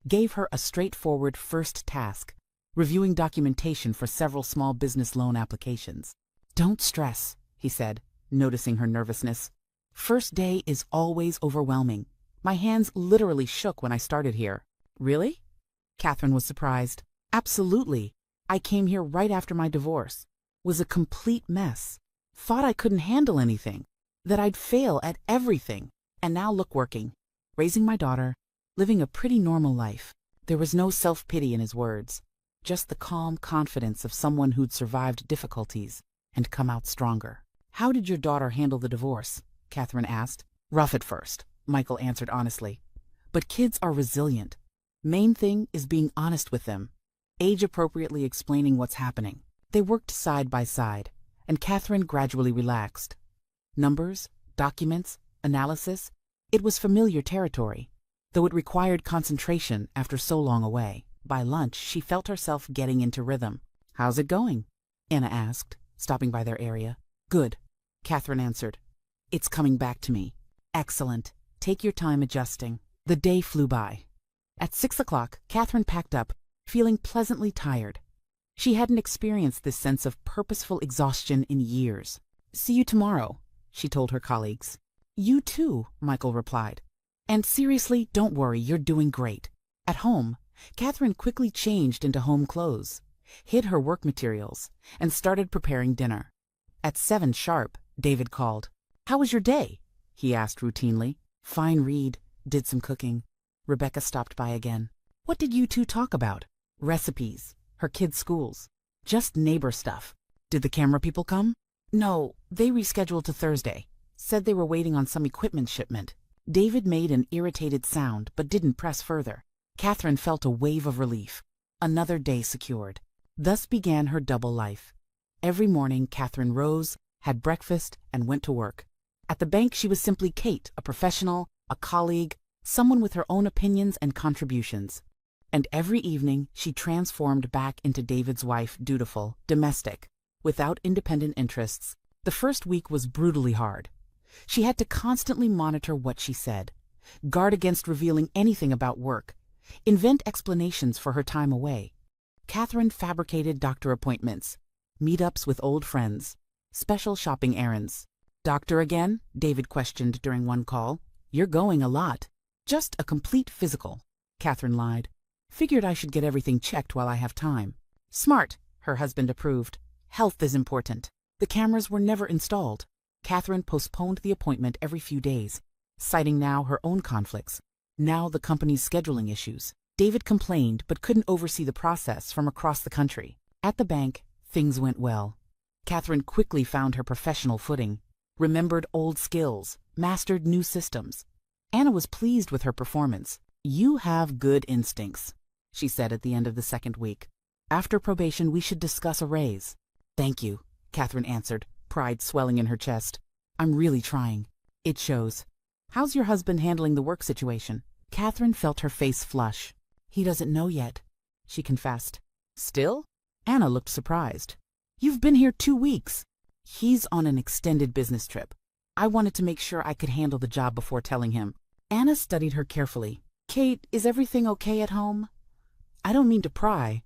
gave her a straightforward first task, reviewing documentation for several small business loan applications. "Don't stress," he said, noticing her nervousness. "First day is always overwhelming. My hands literally shook when I started here." "Really?" Catherine was surprised. "Absolutely. I came here right after my divorce. Was a complete mess. Thought I couldn't handle anything, that I'd fail at everything. And now look, working, raising my daughter, living a pretty normal life." There was no self-pity in his words, just the calm confidence of someone who'd survived difficulties and come out stronger. "How did your daughter handle the divorce?" Catherine asked. "Rough at first," Michael answered honestly. "But kids are resilient. Main thing is being honest with them, age-appropriately explaining what's happening." They worked side by side, and Catherine gradually relaxed. Numbers, documents, analysis, it was familiar territory, though it required concentration after so long away. By lunch, she felt herself getting into rhythm. "How's it going?" Anna asked, stopping by their area. "Good," Catherine answered. "It's coming back to me." "Excellent. Take your time adjusting." The day flew by. At 6 o'clock, Catherine packed up, feeling pleasantly tired. She hadn't experienced this sense of purposeful exhaustion in years. "See you tomorrow," she told her colleagues. "You too," Michael replied. "And seriously, don't worry, you're doing great." At home, Catherine quickly changed into home clothes, hid her work materials, and started preparing dinner. At 7 sharp, David called. "How was your day?" he asked routinely. "Fine, read, did some cooking." Rebecca stopped by again. "What did you two talk about?" "Recipes, her kids' schools, just neighbor stuff." "Did the camera people come?" "No, they rescheduled to Thursday. Said they were waiting on some equipment shipment." David made an irritated sound, but didn't press further. Catherine felt a wave of relief. Another day secured. Thus began her double life. Every morning, Catherine rose, had breakfast, and went to work. At the bank, she was simply Kate, a professional, a colleague, someone with her own opinions and contributions. And every evening she transformed back into David's wife, dutiful, domestic, without independent interests. The first week was brutally hard. She had to constantly monitor what she said, guard against revealing anything about work, invent explanations for her time away. Catherine fabricated doctor appointments, meetups with old friends, special shopping errands. "Doctor again?" David questioned during one call. "You're going a lot." "Just a complete physical," Catherine lied. "Figured I should get everything checked while I have time." "Smart," her husband approved. "Health is important." The cameras were never installed. Catherine postponed the appointment every few days, citing now her own conflicts, now the company's scheduling issues. David complained but couldn't oversee the process from across the country. At the bank, things went well. Catherine quickly found her professional footing, remembered old skills, mastered new systems. Anna was pleased with her performance. "You have good instincts," she said at the end of the second week. "After probation, we should discuss a raise." "Thank you," Catherine answered, pride swelling in her chest. "I'm really trying. It shows." "How's your husband handling the work situation?" Catherine felt her face flush. "He doesn't know yet," she confessed. "Still?" Anna looked surprised. "You've been here 2 weeks." "He's on an extended business trip. I wanted to make sure I could handle the job before telling him." Anna studied her carefully. "Kate, is everything okay at home? I don't mean to pry,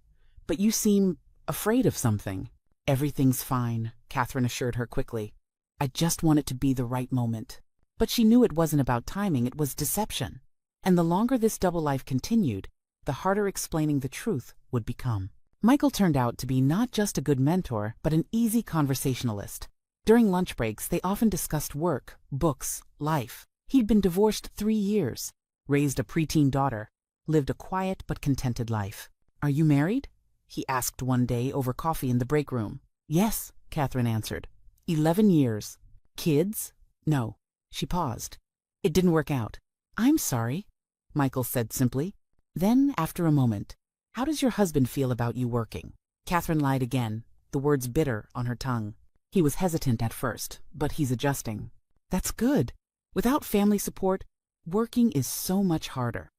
but you seem afraid of something." "Everything's fine," Catherine assured her quickly. "I just want it to be the right moment." But she knew it wasn't about timing, it was deception. And the longer this double life continued, the harder explaining the truth would become. Michael turned out to be not just a good mentor, but an easy conversationalist. During lunch breaks, they often discussed work, books, life. He'd been divorced 3 years, raised a preteen daughter, lived a quiet but contented life. "Are you married?" he asked one day over coffee in the break room. "Yes," Catherine answered. 11 years. "Kids?" "No." She paused. "It didn't work out." "I'm sorry," Michael said simply. Then, after a moment, "How does your husband feel about you working?" Catherine lied again, the words bitter on her tongue. "He was hesitant at first, but he's adjusting." "That's good. Without family support, working is so much harder."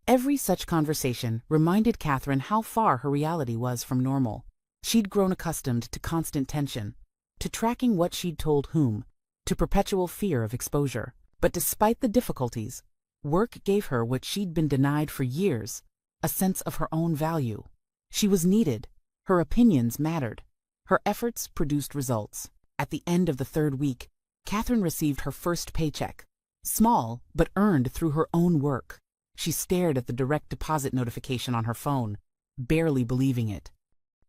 Every such conversation reminded Catherine how far her reality was from normal. She'd grown accustomed to constant tension, to tracking what she'd told whom, to perpetual fear of exposure. But despite the difficulties, work gave her what she'd been denied for years, a sense of her own value. She was needed. Her opinions mattered. Her efforts produced results. At the end of the 3rd week, Catherine received her first paycheck. Small, but earned through her own work. She stared at the direct deposit notification on her phone, barely believing it.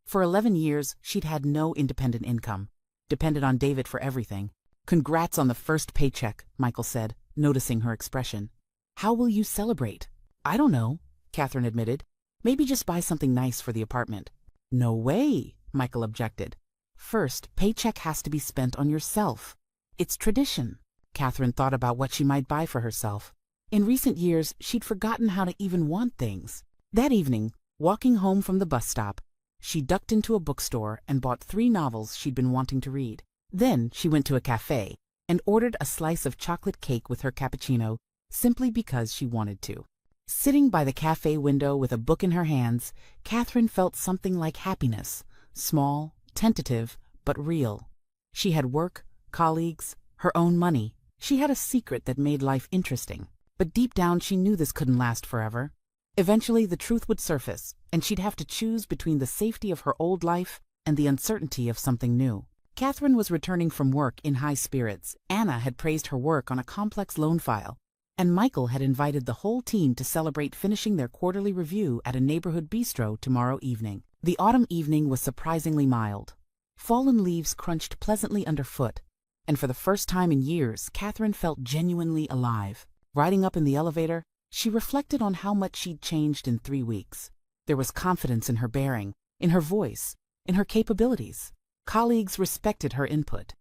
For 11 years, she'd had no independent income, depended on David for everything. "Congrats on the first paycheck," Michael said, noticing her expression. "How will you celebrate?" "I don't know," Catherine admitted. "Maybe just buy something nice for the apartment." "No way," Michael objected. "First, paycheck has to be spent on yourself. It's tradition." Catherine thought about what she might buy for herself. In recent years, she'd forgotten how to even want things. That evening, walking home from the bus stop, she ducked into a bookstore and bought 3 novels she'd been wanting to read. Then she went to a cafe and ordered a slice of chocolate cake with her cappuccino simply because she wanted to. Sitting by the cafe window with a book in her hands, Catherine felt something like happiness, small, tentative, but real. She had work, colleagues, her own money. She had a secret that made life interesting. But deep down she knew this couldn't last forever. Eventually the truth would surface, and she'd have to choose between the safety of her old life and the uncertainty of something new. Catherine was returning from work in high spirits. Anna had praised her work on a complex loan file, and Michael had invited the whole team to celebrate finishing their quarterly review at a neighborhood bistro tomorrow evening. The autumn evening was surprisingly mild. Fallen leaves crunched pleasantly underfoot, and for the first time in years, Catherine felt genuinely alive. Riding up in the elevator, she reflected on how much she'd changed in 3 weeks. There was confidence in her bearing, in her voice, in her capabilities. Colleagues respected her input.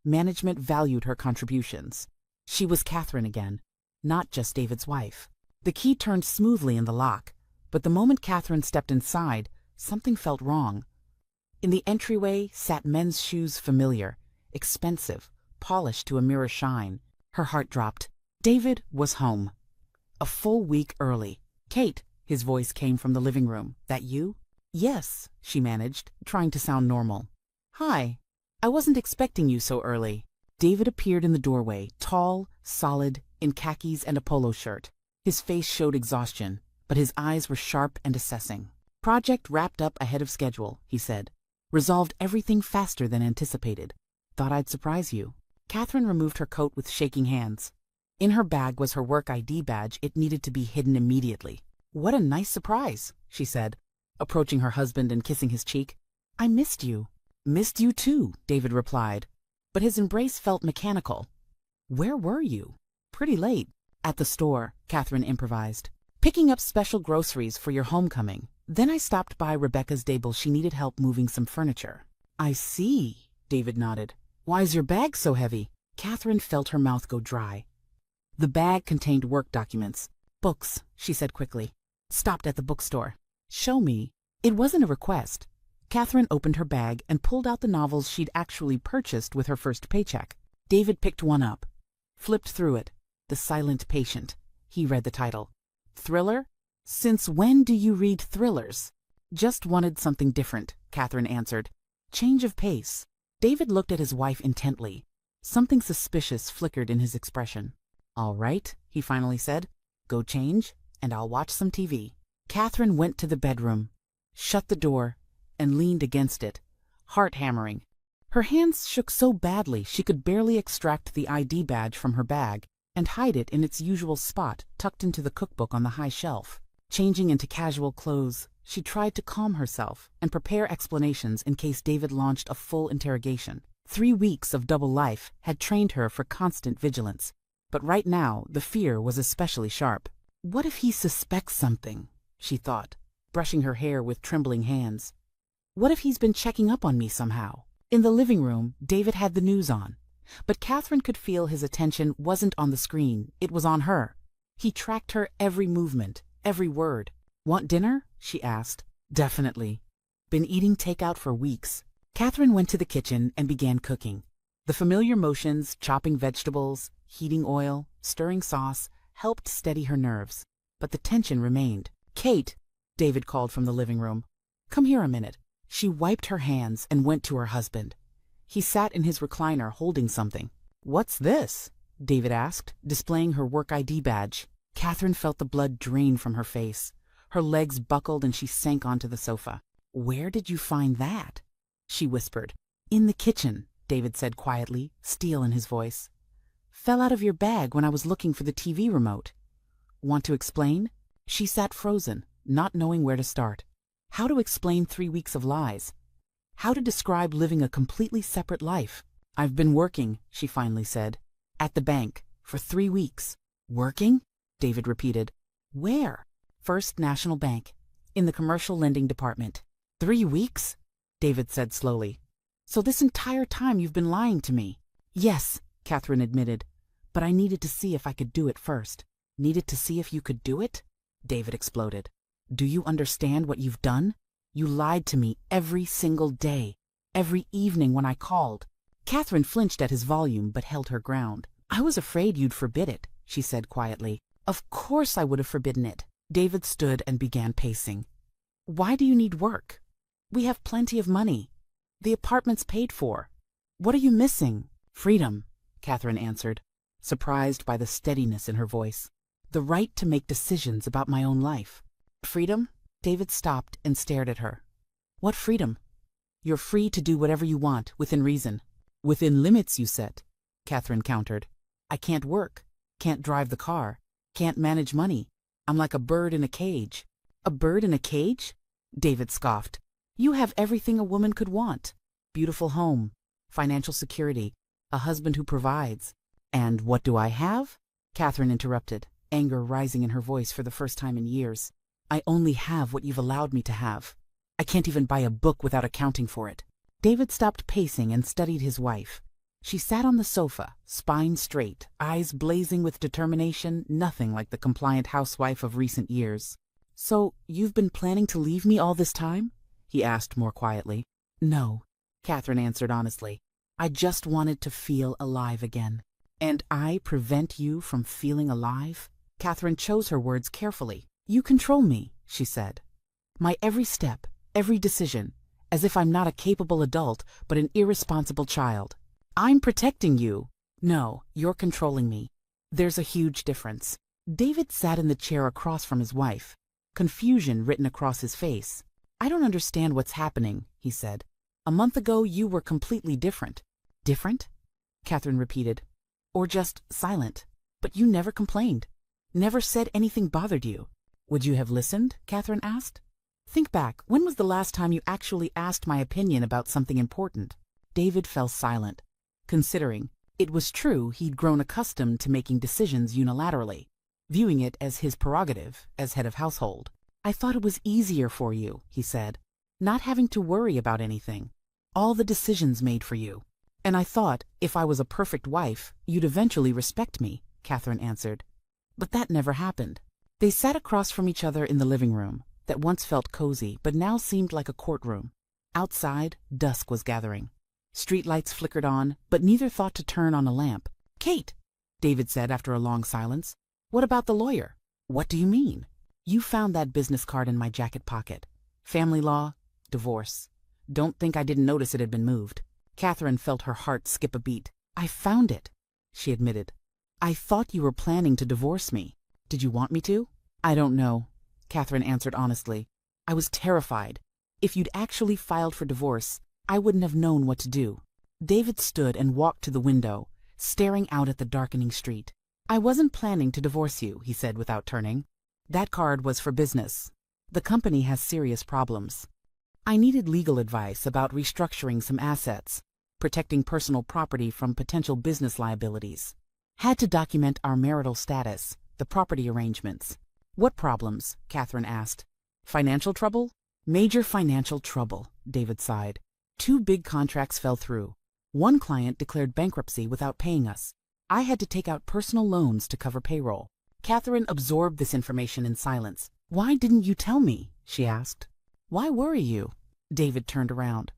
Management valued her contributions. She was Catherine again, not just David's wife. The key turned smoothly in the lock, but the moment Catherine stepped inside, something felt wrong. In the entryway sat men's shoes, familiar, expensive, polished to a mirror shine. Her heart dropped. David was home. A full week early. Kate, his voice came from the living room. That you? Yes, she managed, trying to sound normal. Hi. I wasn't expecting you so early. David appeared in the doorway, tall, solid, in khakis and a polo shirt. His face showed exhaustion, but his eyes were sharp and assessing. Project wrapped up ahead of schedule, he said. Resolved everything faster than anticipated. Thought I'd surprise you. Catherine removed her coat with shaking hands. In her bag was her work ID badge. It needed to be hidden immediately. What a nice surprise, she said, approaching her husband and kissing his cheek. I missed you. Missed you too, David replied, but his embrace felt mechanical. Where were you? Pretty late. At the store, Catherine improvised. Picking up special groceries for your homecoming. Then I stopped by Rebecca's stable. She needed help moving some furniture. I see, David nodded. Why's your bag so heavy? Catherine felt her mouth go dry. The bag contained work documents. Books, she said quickly. Stopped at the bookstore. Show me. It wasn't a request. Catherine opened her bag and pulled out the novels she'd actually purchased with her first paycheck. David picked one up, flipped through it. The Silent Patient. He read the title. Thriller? Since when do you read thrillers? Just wanted something different, Catherine answered. Change of pace. David looked at his wife intently. Something suspicious flickered in his expression. All right, he finally said. Go change, and I'll watch some TV. Catherine went to the bedroom, shut the door, and leaned against it, heart hammering. Her hands shook so badly she could barely extract the ID badge from her bag and hide it in its usual spot tucked into the cookbook on the high shelf. Changing into casual clothes, she tried to calm herself and prepare explanations in case David launched a full interrogation. 3 weeks of double life had trained her for constant vigilance, but right now the fear was especially sharp. What if he suspects something? She thought, brushing her hair with trembling hands. What if he's been checking up on me somehow? In the living room, David had the news on, but Catherine could feel his attention wasn't on the screen, it was on her. He tracked her every movement, every word. Want dinner? She asked. Definitely. Been eating takeout for weeks. Catherine went to the kitchen and began cooking. The familiar motions, chopping vegetables, heating oil, stirring sauce, helped steady her nerves. But the tension remained. Kate, David called from the living room. Come here a minute. She wiped her hands and went to her husband. He sat in his recliner holding something. What's this? David asked, displaying her work ID badge. Catherine felt the blood drain from her face. Her legs buckled and she sank onto the sofa. Where did you find that? She whispered. In the kitchen, David said quietly, steel in his voice. Fell out of your bag when I was looking for the TV remote. Want to explain? She sat frozen, not knowing where to start. How to explain 3 weeks of lies? How to describe living a completely separate life? I've been working, she finally said. At the bank, for 3 weeks. Working? David repeated. Where? First National Bank, in the commercial lending department. 3 weeks? David said slowly. So this entire time you've been lying to me? Yes, Catherine admitted, but I needed to see if I could do it first. Needed to see if you could do it? David exploded. Do you understand what you've done? You lied to me every single day, every evening when I called. Catherine flinched at his volume but held her ground. I was afraid you'd forbid it, she said quietly. Of course I would have forbidden it. David stood and began pacing. Why do you need work? We have plenty of money. The apartment's paid for. What are you missing? Freedom, Catherine answered, surprised by the steadiness in her voice. The right to make decisions about my own life. Freedom? David stopped and stared at her. What freedom? You're free to do whatever you want, within reason. Within limits, you set, Catherine countered. I can't work, can't drive the car, can't manage money. I'm like a bird in a cage. A bird in a cage? David scoffed. You have everything a woman could want. Beautiful home, financial security, a husband who provides. And what do I have? Catherine interrupted, anger rising in her voice for the first time in years. I only have what you've allowed me to have. I can't even buy a book without accounting for it. David stopped pacing and studied his wife. She sat on the sofa, spine straight, eyes blazing with determination, nothing like the compliant housewife of recent years. So, you've been planning to leave me all this time? He asked more quietly. No, Catherine answered honestly. I just wanted to feel alive again. And I prevent you from feeling alive? Catherine chose her words carefully. You control me, she said. My every step, every decision, as if I'm not a capable adult, but an irresponsible child. I'm protecting you. No, you're controlling me. There's a huge difference. David sat in the chair across from his wife, confusion written across his face. I don't understand what's happening, he said. A month ago, you were completely different. Different? Catherine repeated. Or just silent. But you never complained. Never said anything bothered you. Would you have listened? Catherine asked. Think back, when was the last time you actually asked my opinion about something important? David fell silent, considering. It was true he'd grown accustomed to making decisions unilaterally, viewing it as his prerogative as head of household. I thought it was easier for you, he said, not having to worry about anything. All the decisions made for you. And I thought, if I was a perfect wife, you'd eventually respect me, Catherine answered. But that never happened. They sat across from each other in the living room, that once felt cozy but now seemed like a courtroom. Outside, dusk was gathering. Streetlights flickered on, but neither thought to turn on a lamp. Kate, David said after a long silence. What about the lawyer? What do you mean? You found that business card in my jacket pocket. Family law, divorce. Don't think I didn't notice it had been moved. Catherine felt her heart skip a beat. I found it, she admitted. I thought you were planning to divorce me. Did you want me to? I don't know, Catherine answered honestly. I was terrified. If you'd actually filed for divorce, I wouldn't have known what to do. David stood and walked to the window, staring out at the darkening street. I wasn't planning to divorce you, he said without turning. That card was for business. The company has serious problems. I needed legal advice about restructuring some assets, protecting personal property from potential business liabilities. Had to document our marital status, the property arrangements. What problems? Catherine asked. Financial trouble? Major financial trouble, David sighed. 2 big contracts fell through. One client declared bankruptcy without paying us. I had to take out personal loans to cover payroll. Catherine absorbed this information in silence. Why didn't you tell me? She asked. Why worry you? David turned around.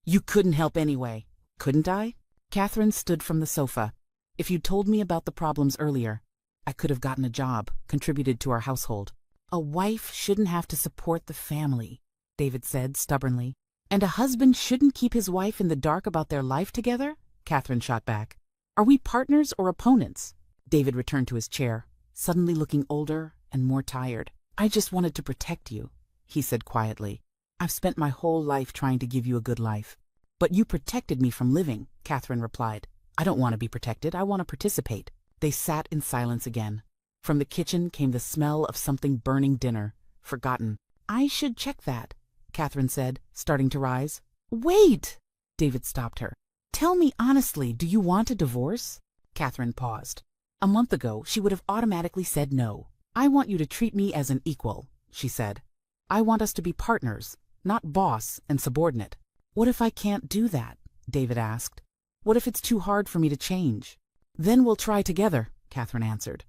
You couldn't help anyway. Couldn't I? Catherine stood from the sofa. If you'd told me about the problems earlier, I could have gotten a job, contributed to our household. A wife shouldn't have to support the family, David said stubbornly. And a husband shouldn't keep his wife in the dark about their life together? Catherine shot back. Are we partners or opponents? David returned to his chair, suddenly looking older and more tired. I just wanted to protect you, he said quietly. I've spent my whole life trying to give you a good life. But you protected me from living, Catherine replied. I don't want to be protected, I want to participate. They sat in silence again. From the kitchen came the smell of something burning dinner, forgotten. I should check that, Catherine said, starting to rise. Wait! David stopped her. Tell me honestly, do you want a divorce? Catherine paused. A month ago, she would have automatically said no. I want you to treat me as an equal, she said. I want us to be partners, not boss and subordinate. What if I can't do that? David asked. What if it's too hard for me to change? Then we'll try together, Catherine answered.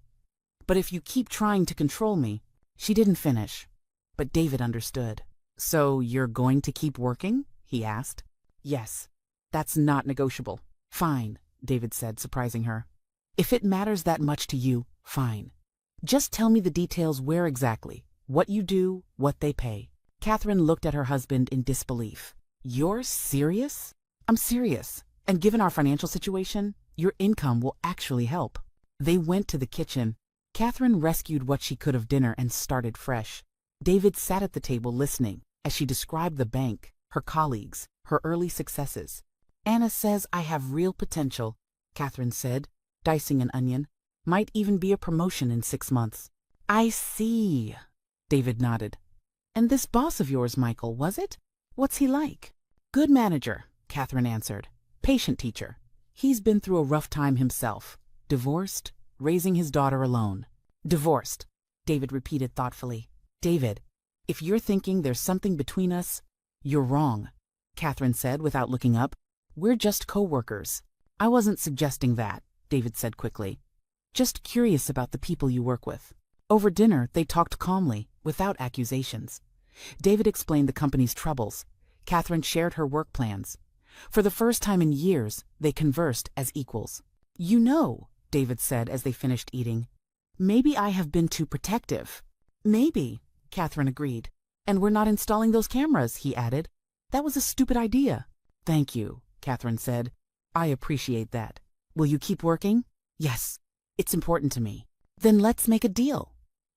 But if you keep trying to control me, she didn't finish. But David understood. So you're going to keep working? He asked. Yes. That's not negotiable. Fine, David said, surprising her. If it matters that much to you, fine. Just tell me the details where exactly, what you do, what they pay. Catherine looked at her husband in disbelief. You're serious? I'm serious. And given our financial situation, your income will actually help. They went to the kitchen. Catherine rescued what she could of dinner and started fresh. David sat at the table listening as she described the bank, her colleagues, her early successes. Anna says I have real potential, Catherine said, dicing an onion. Might even be a promotion in 6 months. I see, David nodded. And this boss of yours, Michael, was it? What's he like? Good manager, Catherine answered. Patient teacher. He's been through a rough time himself. Divorced, raising his daughter alone. Divorced, David repeated thoughtfully. David, if you're thinking there's something between us, you're wrong, Catherine said without looking up. We're just co-workers. I wasn't suggesting that, David said quickly. Just curious about the people you work with. Over dinner, they talked calmly, without accusations. David explained the company's troubles. Catherine shared her work plans. For the first time in years, they conversed as equals. You know, David said as they finished eating, Maybe I have been too protective. Maybe, Catherine agreed. And we're not installing those cameras, he added. That was a stupid idea. Thank you, Catherine said. I appreciate that. Will you keep working? Yes, it's important to me. Then let's make a deal,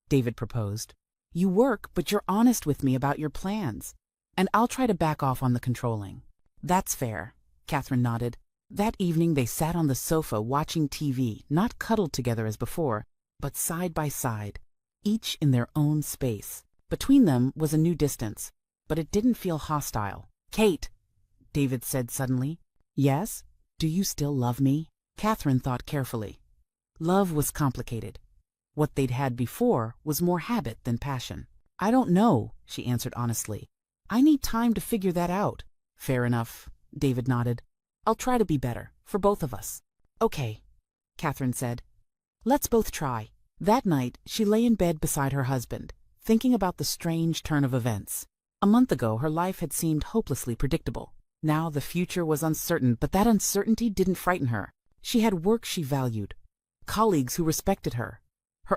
David proposed. You work, but you're honest with me about your plans. And I'll try to back off on the controlling. That's fair, Catherine nodded. That evening they sat on the sofa watching TV, not cuddled together as before, but side by side, each in their own space. Between them was a new distance, but it didn't feel hostile. Kate, David said suddenly. Yes? Do you still love me? Catherine thought carefully. Love was complicated. What they'd had before was more habit than passion. I don't know, she answered honestly. I need time to figure that out. Fair enough, David nodded. I'll try to be better, for both of us. Okay, Catherine said. Let's both try. That night, she lay in bed beside her husband, thinking about the strange turn of events. A month ago, her life had seemed hopelessly predictable. Now the future was uncertain, but that uncertainty didn't frighten her. She had work she valued, colleagues who respected her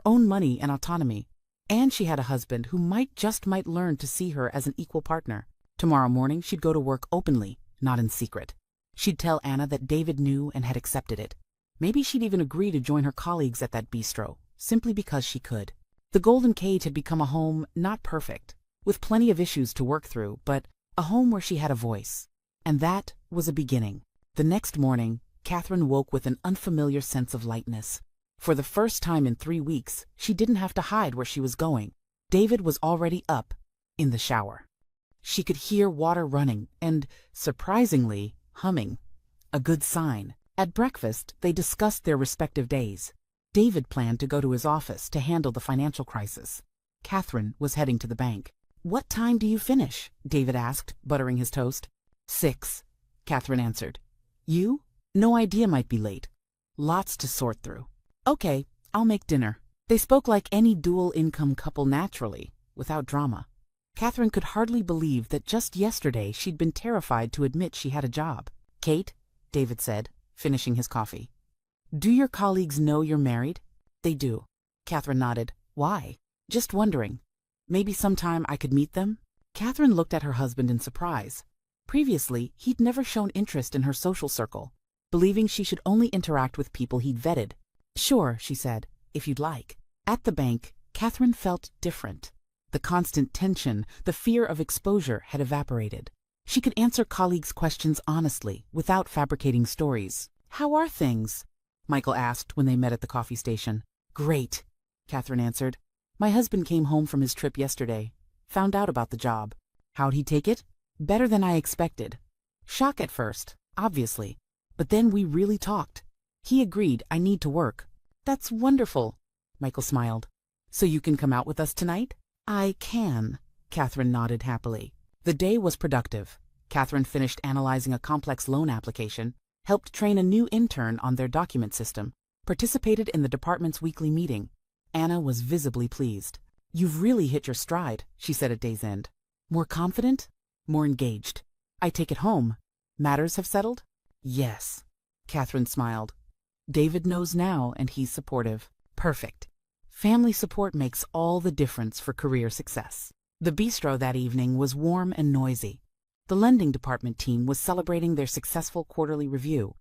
own money and autonomy, and she had a husband who might learn to see her as an equal partner. Tomorrow morning, she'd go to work openly, not in secret. She'd tell Anna that David knew and had accepted it. Maybe she'd even agree to join her colleagues at that bistro, simply because she could. The Golden Cage had become a home not perfect, with plenty of issues to work through, but a home where she had a voice. And that was a beginning. The next morning, Catherine woke with an unfamiliar sense of lightness. For the first time in 3 weeks, she didn't have to hide where she was going. David was already up, in the shower. She could hear water running and, surprisingly, humming. A good sign. At breakfast, they discussed their respective days. David planned to go to his office to handle the financial crisis. Catherine was heading to the bank. What time do you finish? David asked, buttering his toast. 6, Catherine answered. You? No idea, might be late. Lots to sort through. Okay, I'll make dinner. They spoke like any dual-income couple naturally, without drama. Catherine could hardly believe that just yesterday she'd been terrified to admit she had a job. Kate, David said, finishing his coffee. Do your colleagues know you're married? They do. Catherine nodded. Why? Just wondering. Maybe sometime I could meet them? Catherine looked at her husband in surprise. Previously, he'd never shown interest in her social circle, believing she should only interact with people he'd vetted. Sure, she said, if you'd like. At the bank, Catherine felt different. The constant tension, the fear of exposure had evaporated. She could answer colleagues' questions honestly, without fabricating stories. How are things? Michael asked when they met at the coffee station. Great, Catherine answered. My husband came home from his trip yesterday. Found out about the job. How'd he take it? Better than I expected. Shock at first, obviously. But then we really talked. He agreed I need to work. That's wonderful, Michael smiled. So you can come out with us tonight? I can, Catherine nodded happily. The day was productive. Catherine finished analyzing a complex loan application, helped train a new intern on their document system, participated in the department's weekly meeting. Anna was visibly pleased. You've really hit your stride, she said at day's end. More confident? More engaged. I take it home. Matters have settled? Yes, Catherine smiled. David knows now, and he's supportive. Perfect. Family support makes all the difference for career success. The bistro that evening was warm and noisy. The lending department team was celebrating their successful quarterly review.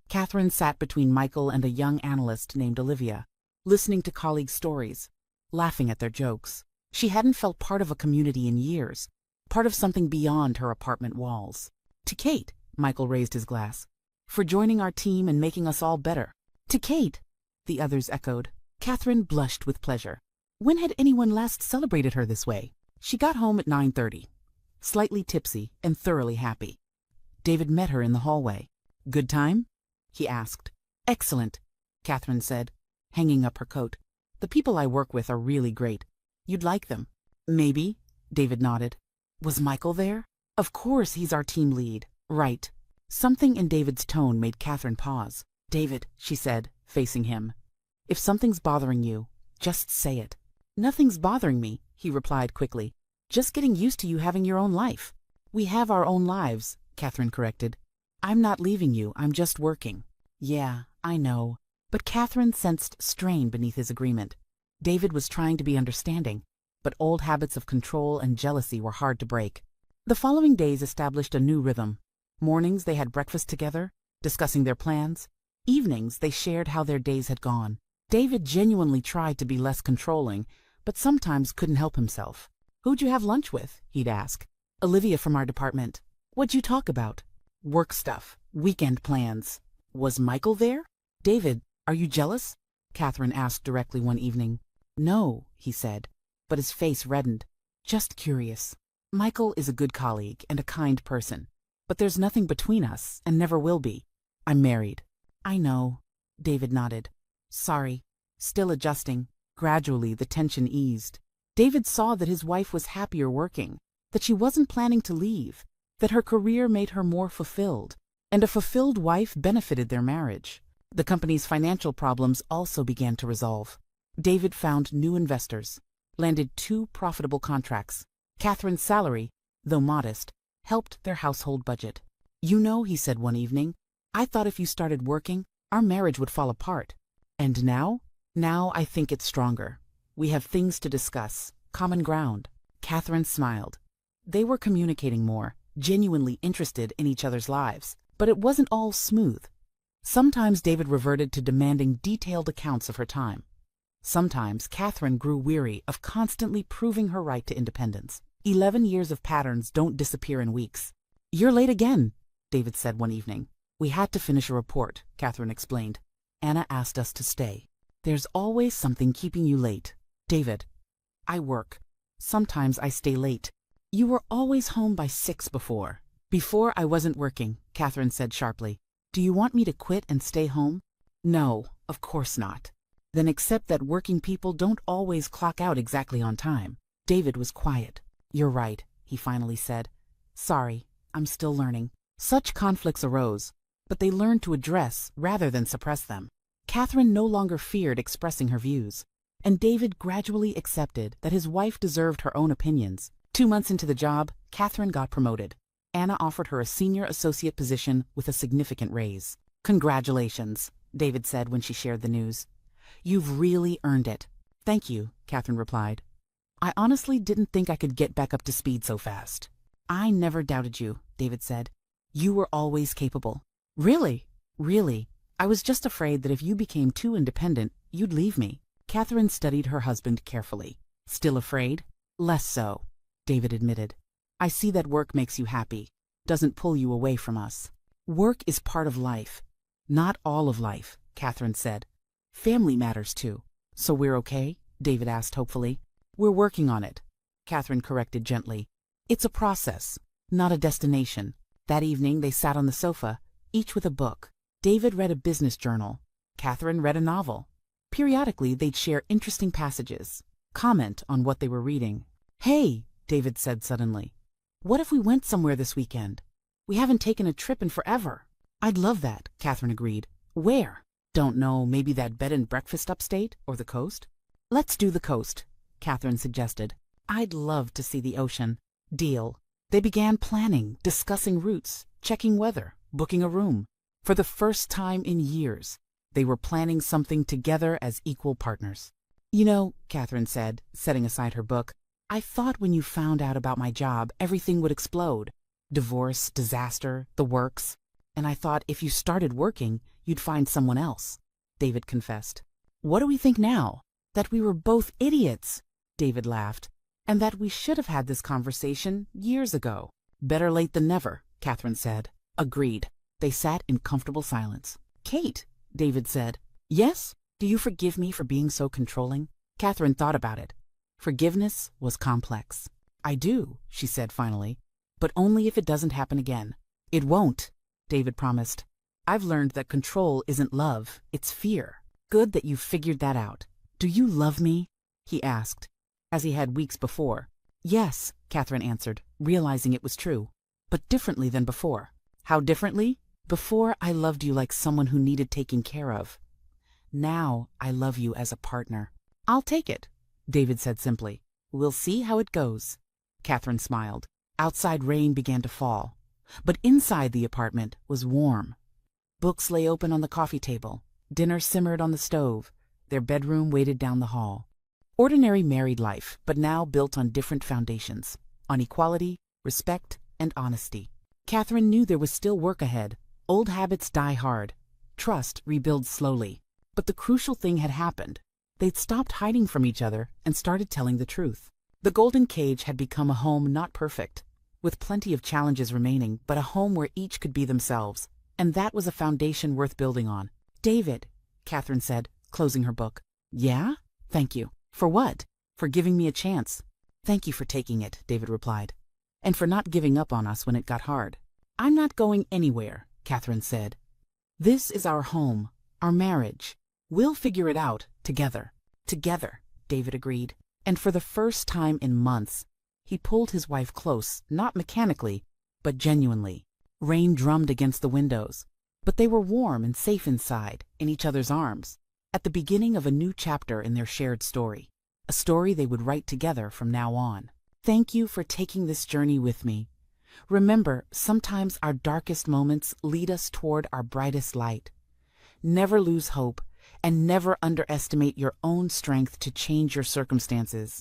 Catherine sat between Michael and a young analyst named Olivia, listening to colleagues' stories, laughing at their jokes. She hadn't felt part of a community in years, part of something beyond her apartment walls. To Kate, Michael raised his glass, for joining our team and making us all better. To Kate, the others echoed. Catherine blushed with pleasure. When had anyone last celebrated her this way? She got home at 9:30, slightly tipsy and thoroughly happy. David met her in the hallway. Good time? He asked. Excellent, Catherine said, hanging up her coat. The people I work with are really great. You'd like them. Maybe, David nodded. Was Michael there? Of course, he's our team lead. Right. Something in David's tone made Catherine pause. David, she said, facing him. If something's bothering you, just say it. Nothing's bothering me, he replied quickly. Just getting used to you having your own life. We have our own lives, Catherine corrected. I'm not leaving you, I'm just working. Yeah, I know. But Catherine sensed strain beneath his agreement. David was trying to be understanding, but old habits of control and jealousy were hard to break. The following days established a new rhythm. Mornings they had breakfast together, discussing their plans. Evenings they shared how their days had gone. David genuinely tried to be less controlling, but sometimes couldn't help himself. "Who'd you have lunch with?" he'd ask. "Olivia from our department." "What'd you talk about?" "Work stuff, weekend plans." "Was Michael there?" "David, are you jealous?" Catherine asked directly one evening. "No," he said, but his face reddened. "Just curious. Michael is a good colleague and a kind person, but there's nothing between us and never will be. I'm married." "I know," David nodded. "Sorry." Still adjusting. Gradually, the tension eased. David saw that his wife was happier working, that she wasn't planning to leave, that her career made her more fulfilled, and a fulfilled wife benefited their marriage. The company's financial problems also began to resolve. David found new investors, landed 2 profitable contracts. Catherine's salary, though modest, helped their household budget. "You know," he said one evening, "I thought if you started working, our marriage would fall apart. And now? Now I think it's stronger. We have things to discuss, common ground." Catherine smiled. They were communicating more, genuinely interested in each other's lives, but it wasn't all smooth. Sometimes David reverted to demanding detailed accounts of her time. Sometimes Catherine grew weary of constantly proving her right to independence. 11 years of patterns don't disappear in weeks. "You're late again," David said one evening. "We had to finish a report," Catherine explained. "Anna asked us to stay." "There's always something keeping you late." "David, I work. Sometimes I stay late." "You were always home by 6 before." "Before I wasn't working," Catherine said sharply. "Do you want me to quit and stay home?" "No, of course not." "Then accept that working people don't always clock out exactly on time." David was quiet. "You're right," he finally said. "Sorry, I'm still learning." Such conflicts arose, but they learned to address rather than suppress them. Catherine no longer feared expressing her views, and David gradually accepted that his wife deserved her own opinions. 2 months into the job, Catherine got promoted. Anna offered her a senior associate position with a significant raise. "Congratulations," David said when she shared the news. "You've really earned it." "Thank you," Catherine replied. "I honestly didn't think I could get back up to speed so fast." "I never doubted you," David said. "You were always capable." "Really?" "Really. I was just afraid that if you became too independent, you'd leave me." Catherine studied her husband carefully. "Still afraid?" "Less so," David admitted. "I see that work makes you happy, doesn't pull you away from us." "Work is part of life." "Not all of life," Catherine said. "Family matters too." "So we're okay?" David asked hopefully. "We're working on it," Catherine corrected gently. "It's a process, not a destination." That evening they sat on the sofa, each with a book. David read a business journal. Catherine read a novel. Periodically they'd share interesting passages, comment on what they were reading. "Hey," David said suddenly. "What if we went somewhere this weekend? We haven't taken a trip in forever." "I'd love that," Catherine agreed. "Where?" "Don't know, maybe that bed and breakfast upstate or the coast?" "Let's do the coast," Catherine suggested. "I'd love to see the ocean." "Deal." They began planning, discussing routes, checking weather, booking a room. For the first time in years, they were planning something together as equal partners. "You know," Catherine said, setting aside her book, "I thought when you found out about my job, everything would explode. Divorce, disaster, the works. And I thought if you started working, you'd find someone else," David confessed. "What do we think now?" "That we were both idiots," David laughed, "and that we should have had this conversation years ago." "Better late than never," Catherine said. "Agreed." They sat in comfortable silence. "Kate," David said. "Yes? Do you forgive me for being so controlling?" Catherine thought about it. Forgiveness was complex. "I do," she said finally, "but only if it doesn't happen again." "It won't," David promised. "I've learned that control isn't love, it's fear." "Good that you've figured that out. Do you love me?" he asked, as he had weeks before. "Yes," Catherine answered, realizing it was true, "but differently than before." "How differently?" "Before, I loved you like someone who needed taking care of. Now, I love you as a partner." "I'll take it," David said simply. "We'll see how it goes." Catherine smiled. Outside rain began to fall, but inside the apartment was warm. Books lay open on the coffee table. Dinner simmered on the stove. Their bedroom waited down the hall. Ordinary married life, but now built on different foundations, on equality, respect, and honesty. Catherine knew there was still work ahead. Old habits die hard. Trust rebuilds slowly. But the crucial thing had happened. They'd stopped hiding from each other and started telling the truth. The golden cage had become a home not perfect, with plenty of challenges remaining, but a home where each could be themselves. And that was a foundation worth building on. "David," Catherine said, closing her book. "Yeah? Thank you. For what?" "For giving me a chance." "Thank you for taking it," David replied. "And for not giving up on us when it got hard." "I'm not going anywhere," Catherine said. "This is our home, our marriage. We'll figure it out together." "Together," David agreed. And for the first time in months, he pulled his wife close, not mechanically, but genuinely. Rain drummed against the windows, but they were warm and safe inside, in each other's arms, at the beginning of a new chapter in their shared story, a story they would write together from now on. Thank you for taking this journey with me. Remember, sometimes our darkest moments lead us toward our brightest light. Never lose hope, and never underestimate your own strength to change your circumstances.